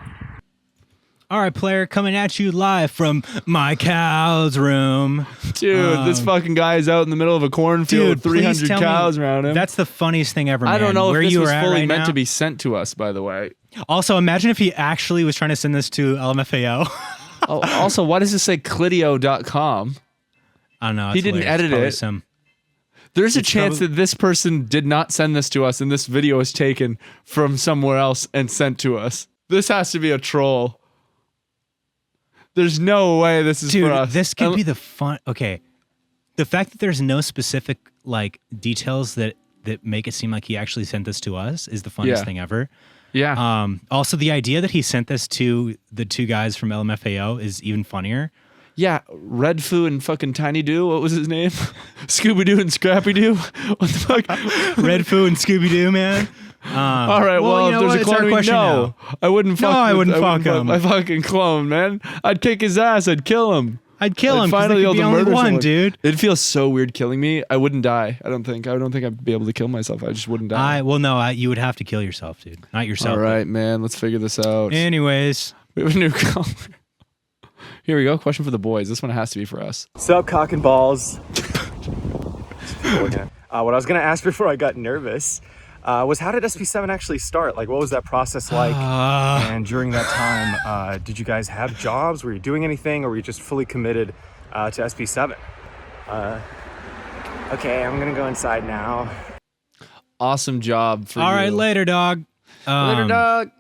All right, player, coming at you live from my cow's room. Dude, this fucking guy is out in the middle of a cornfield with Dude, please 300 tell cows me, around him. That's the funniest thing ever, man. I don't know Where if this you was were at fully right meant now. to be sent to us, by the way. Also, imagine if he actually was trying to send this to LMFAO. Oh, also, why does it say clitio.com? I don't know. He it's didn't hilarious. edit Probably it. Some, There's a It's chance probably- that this person did not send this to us and this video was taken from somewhere else and sent to us. This has to be a troll. There's no way this is dude, for us. this could be the fun. Okay, the fact that there's no specific like details that make it seem like he actually sent this to us is the funniest Yeah. thing ever. Yeah. Also, the idea that he sent this to the two guys from LMFAO is even funnier. Yeah, Red Foo and fucking Tiny Doo. What was his name? Scooby Doo and Scrappy Doo. What the fuck? Red Foo and Scooby Doo, man. All right, well, you know if what? there's a It's our clone, question no, now. I wouldn't fuck. No, I with- wouldn't fuck him. My fucking clone, man. I'd kick his ass. I'd kill him. I'd kill him. 'Cause Finally, there could be able to only murder one, someone. dude. It'd feel so weird killing me. I wouldn't die. I don't think I'd be able to kill myself. I just wouldn't die. You would have to kill yourself, dude. Not yourself. All right, man. Let's figure this out. Anyways, We have a new caller. Here we go. Question for the boys. This one has to be for us. Sup, cock and balls. What I was gonna ask before I got nervous was, how did SP7 actually start? Like, what was that process like? And during that time, did you guys have jobs? Were you doing anything, or were you just fully committed to SP7? Okay, I'm gonna go inside now. Awesome job for all you. right, later, dog. Later, dog.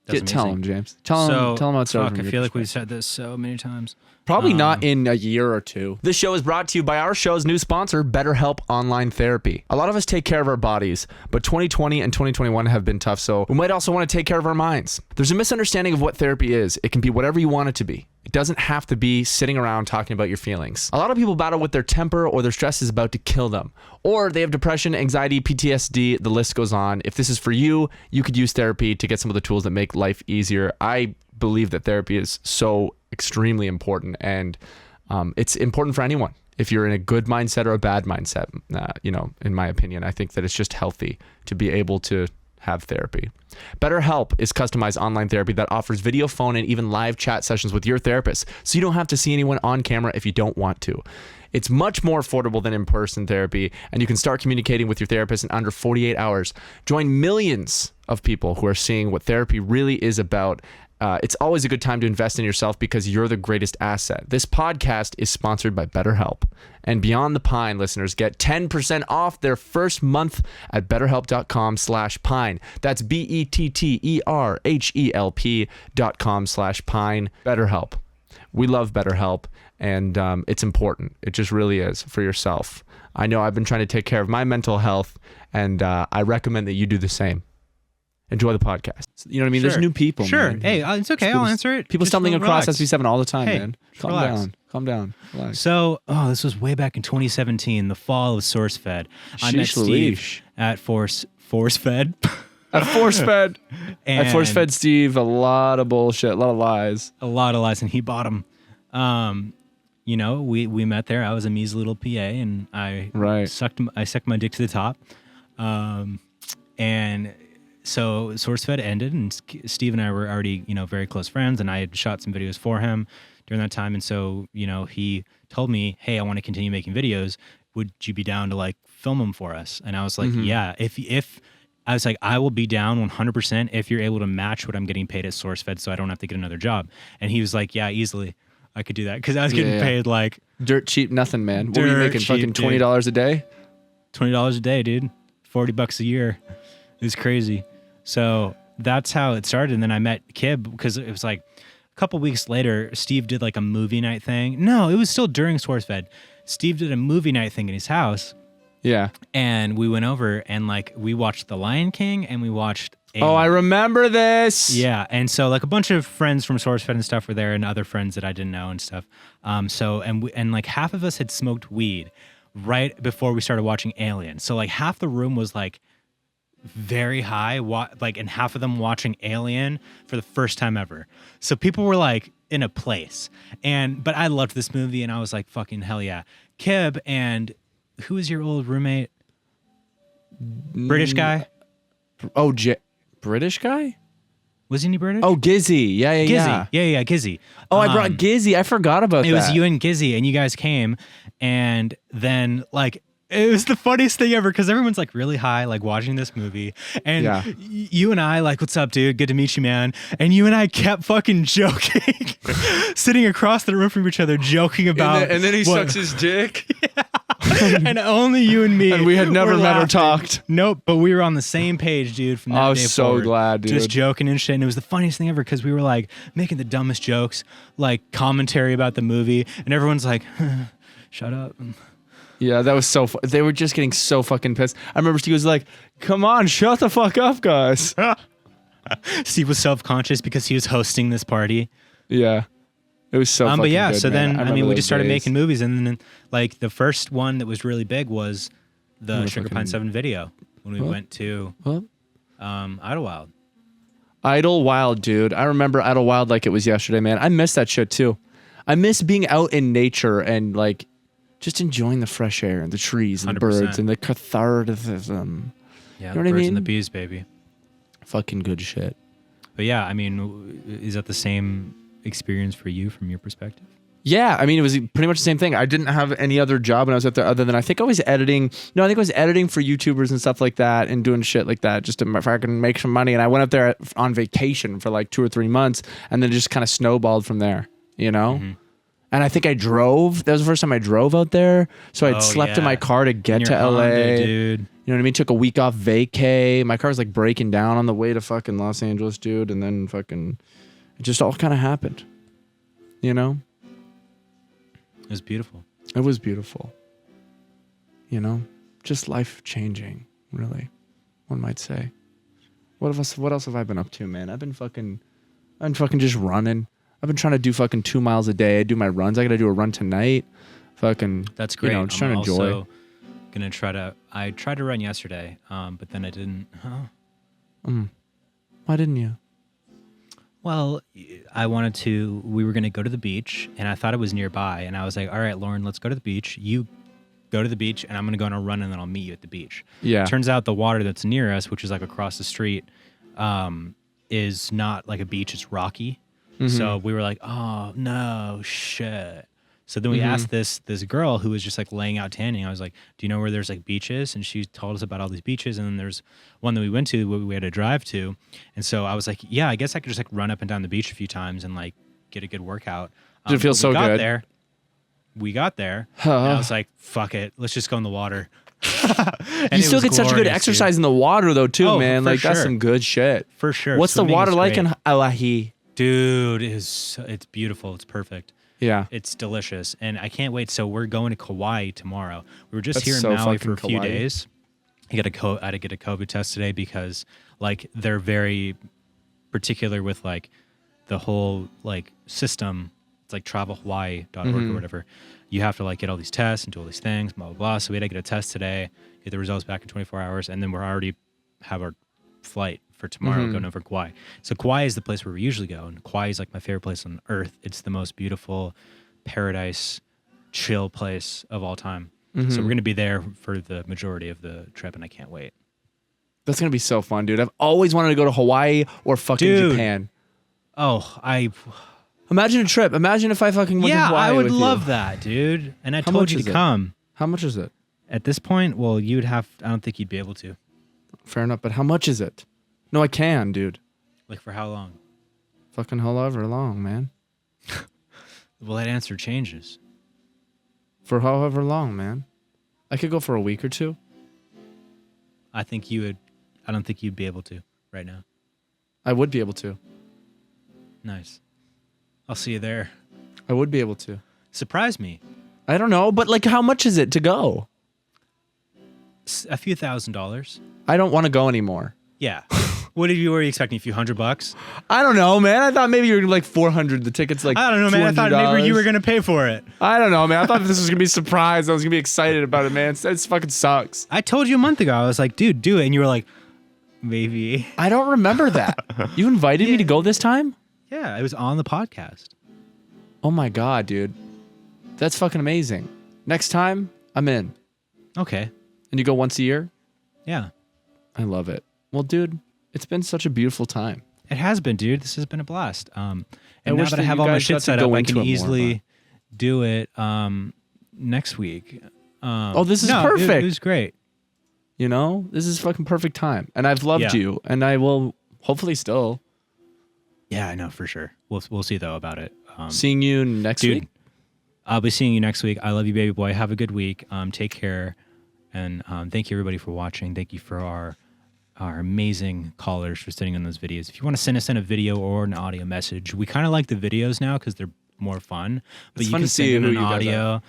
That's Tell amazing. him, James. Tell him how it started. Fuck, from I your feel like we've perspective. said this so many times. Probably not in a year or two. This show is brought to you by our show's new sponsor, BetterHelp Online Therapy. A lot of us take care of our bodies, but 2020 and 2021 have been tough, so we might also want to take care of our minds. There's a misunderstanding of what therapy is. It can be whatever you want it to be. It doesn't have to be sitting around talking about your feelings. A lot of people battle with their temper, or their stress is about to kill them. Or they have depression, anxiety, PTSD, the list goes on. If this is for you, you could use therapy to get some of the tools that make life easier. I believe that therapy is so extremely important, and it's important for anyone. If you're in a good mindset or a bad mindset, in my opinion, I think that it's just healthy to be able to have therapy. BetterHelp is customized online therapy that offers video, phone, and even live chat sessions with your therapist, so you don't have to see anyone on camera if you don't want to. It's much more affordable than in-person therapy, and you can start communicating with your therapist in under 48 hours. Join millions of people who are seeing what therapy really is about. It's always a good time to invest in yourself because you're the greatest asset. This podcast is sponsored by BetterHelp. And Beyond the Pine listeners get 10% off their first month at betterhelp.com/pine. That's BetterHelp.com/pine. BetterHelp. We love BetterHelp, and it's important. It just really is for yourself. I know I've been trying to take care of my mental health, and I recommend that you do the same. Enjoy the podcast. You know what I mean? There's new people. Sure. Man. Hey, it's okay. I'll answer it. People Just stumbling across relax. SB7 all the time, Hey, man. just Calm relax. down. Calm down. Relax. So, this was way back in 2017, the fall of SourceFed. I met Sheesh Steve Louise. at ForceFed. At ForceFed. And At ForceFed Steve, a lot of bullshit, a lot of lies. a lot of lies, and he bought them. We met there. I was a measly little PA, and I sucked my dick to the top. And so SourceFed ended, and Steve and I were already, very close friends, and I had shot some videos for him during that time. And so, he told me, hey, I want to continue making videos. Would you be down to film them for us? And I was like, yeah, if I was like, I will be down 100% if you're able to match what I'm getting paid at SourceFed, so I don't have to get another job. And he was like, yeah, easily. I could do that because I was getting paid dirt cheap nothing, man. What were you Dirt making? Fucking cheap, $20 a day? $20 a day, dude. $40 a year. It was crazy. So that's how it started. And then I met Kib because it was a couple weeks later, Steve did a movie night thing. No, it was still during SourceFed. Steve did a movie night thing in his house. Yeah. And we went over and we watched The Lion King and we watched Oh, I remember this. Yeah, and so a bunch of friends from SourceFed and stuff were there, and other friends that I didn't know and stuff. And half of us had smoked weed right before we started watching Alien. So half the room was very high, and half of them watching Alien for the first time ever. So people were like in a place. But I loved this movie, and I was like, fucking hell yeah. Kib and who is your old roommate? British guy? Oh, British guy? Wasn't he British? Oh, Gizzy. Yeah. Gizzy. Yeah, Gizzy. Oh, I brought Gizzy. I forgot about that. It was you and Gizzy, and you guys came, and then like it was the funniest thing ever because everyone's like really high, like watching this movie, and you and I like, what's up, dude? Good to meet you, man. And you and I kept fucking joking, sitting across the room from each other, joking about. And then he sucks his dick. And only you and me. And we had never met or laughing. talked. Nope, but we were on the same page, dude. From that I day was so forward. glad, dude. Just joking and shit. And it was the funniest thing ever because we were like making the dumbest jokes, like commentary about the movie, and everyone's like, "Shut up." Yeah, that was so. They were just getting so fucking pissed. I remember Steve was like, "Come on, shut the fuck up, guys." Steve was self-conscious because he was hosting this party. Yeah. It was so fucking but yeah, good, so man. then, I mean, we just started making movies, and then, like, the first one that was really big was the Sugar Pine 7 video when we went to Idlewild. Idlewild, dude. I remember Idlewild like it was yesterday, man. I miss that shit, too. I miss being out in nature and, like, just enjoying the fresh air and the trees and the 100%. birds and the catharticism. Yeah, You know the what I birds and the mean? bees, baby. Fucking good shit. But yeah, I mean, is that the same experience for you from your perspective? Yeah, I mean, it was pretty much the same thing. I didn't have any other job when I was out there other than I think I was editing. No, I think I was editing for YouTubers and stuff like that and doing shit like that just to fucking make some money. And I went up there on vacation for like 2 or 3 months and then it just kind of snowballed from there, you know? Mm-hmm. And I think I drove. That was the first time I drove out there. So I'd slept in my car to get to LA. Honda, dude. You know what I mean? Took a week off vacay. My car's like breaking down on the way to fucking Los Angeles, dude. And then fucking, it just all kind of happened. You know? It was beautiful. It was beautiful. You know? Just life changing, really. One might say. What else have I been up to, man? I've been fucking just running. I've been trying to do fucking 2 miles a day. I do my runs. I gotta do a run tonight. Fucking, That's great. You know, just I'm trying to enjoy. also gonna I tried to run yesterday, but then I didn't. Why didn't you? Well, we were going to go to the beach, and I thought it was nearby, and I was like, all right, Lauren, let's go to the beach. You go to the beach, and I'm going to go on a run, and then I'll meet you at the beach. Yeah. Turns out the water that's near us, which is like across the street, is not like a beach. It's rocky. Mm-hmm. So we were like, oh, no, shit. So then we asked this girl who was just like laying out tanning. I was like, do you know where there's like beaches? And she told us about all these beaches. And then there's one that we went to where we had to drive to. And so I was like, yeah, I guess I could just like run up and down the beach a few times and like get a good workout. Did it feel so good? We got there. And I was like, fuck it. Let's just go in the water. You still get such a good exercise in the water though too, Oh, man. for Like that's sure. some good shit. For sure. What's the Swimming water is like great. in Hawaii? Dude, it's beautiful. It's perfect. Yeah. It's delicious, and I can't wait. So we're going to Kauai tomorrow. We were just That's here in so Maui for a fucking few Kauai. days. I had to get a COVID test today because like they're very particular with like the whole like system. It's like travelhawaii.org or whatever. You have to like get all these tests and do all these things, blah blah blah. So we had to get a test today, get the results back in 24 hours, and then we're already have our flight for tomorrow going over Kauai. So Kauai is the place where we usually go, and Kauai is like my favorite place on earth. It's the most beautiful paradise chill place of all time. So we're going to be there for the majority of the trip, and I can't wait. That's gonna be so fun, dude. I've always wanted to go to Hawaii or fucking Dude. Japan. Oh, Imagine a trip. Imagine if I fucking went to Hawaii I would with love you. that, dude. And I How told much you is to it? come. How much is it? At this point, well, I don't think you'd be able to. Fair enough, but how much is it? No, I can, dude. Like for how long? Fucking however long, man. Well, that answer changes. For however long, man. I could go for a week or two. I think you would. I don't think you'd be able to right now. I would be able to. Nice. I'll see you there. I would be able to. Surprise me. I don't know, but like how much is it to go? A few $1,000s. I don't want to go anymore. Yeah. What were you expecting? A few $100? I don't know, man. I thought maybe you were like 400. The ticket's like I don't know, man. I thought maybe you were going to pay for it. I don't know, man. I thought this was going to be a surprise. I was going to be excited about it, man. It fucking sucks. I told you a month ago. I was like, dude, do it. And you were like, maybe. I don't remember that. You invited me to go this time? Yeah, it was on the podcast. Oh my God, dude. That's fucking amazing. Next time, I'm in. Okay. And you go once a year? Yeah. I love it. Well, dude, it's been such a beautiful time. It has been, dude. This has been a blast. And now wish that I that have you all my guys got shit to set go up, I into can it more, easily do it next week. This is no, perfect. It was great. You know, this is fucking perfect time. And I've loved you, and I will hopefully still. Yeah, I know for sure. We'll see though about it. Seeing you next week. I'll be seeing you next week. I love you, baby boy. Have a good week. Take care, and thank you everybody for watching. Thank you for our amazing callers for sending in those videos. If you want to send us in a video or an audio message, we kind of like the videos now because they're more fun. But It's you fun can to see send in who an you guys audio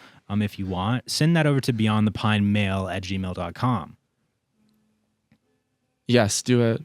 if you want. Send that over to beyondthepinemail@gmail.com. Yes, do it.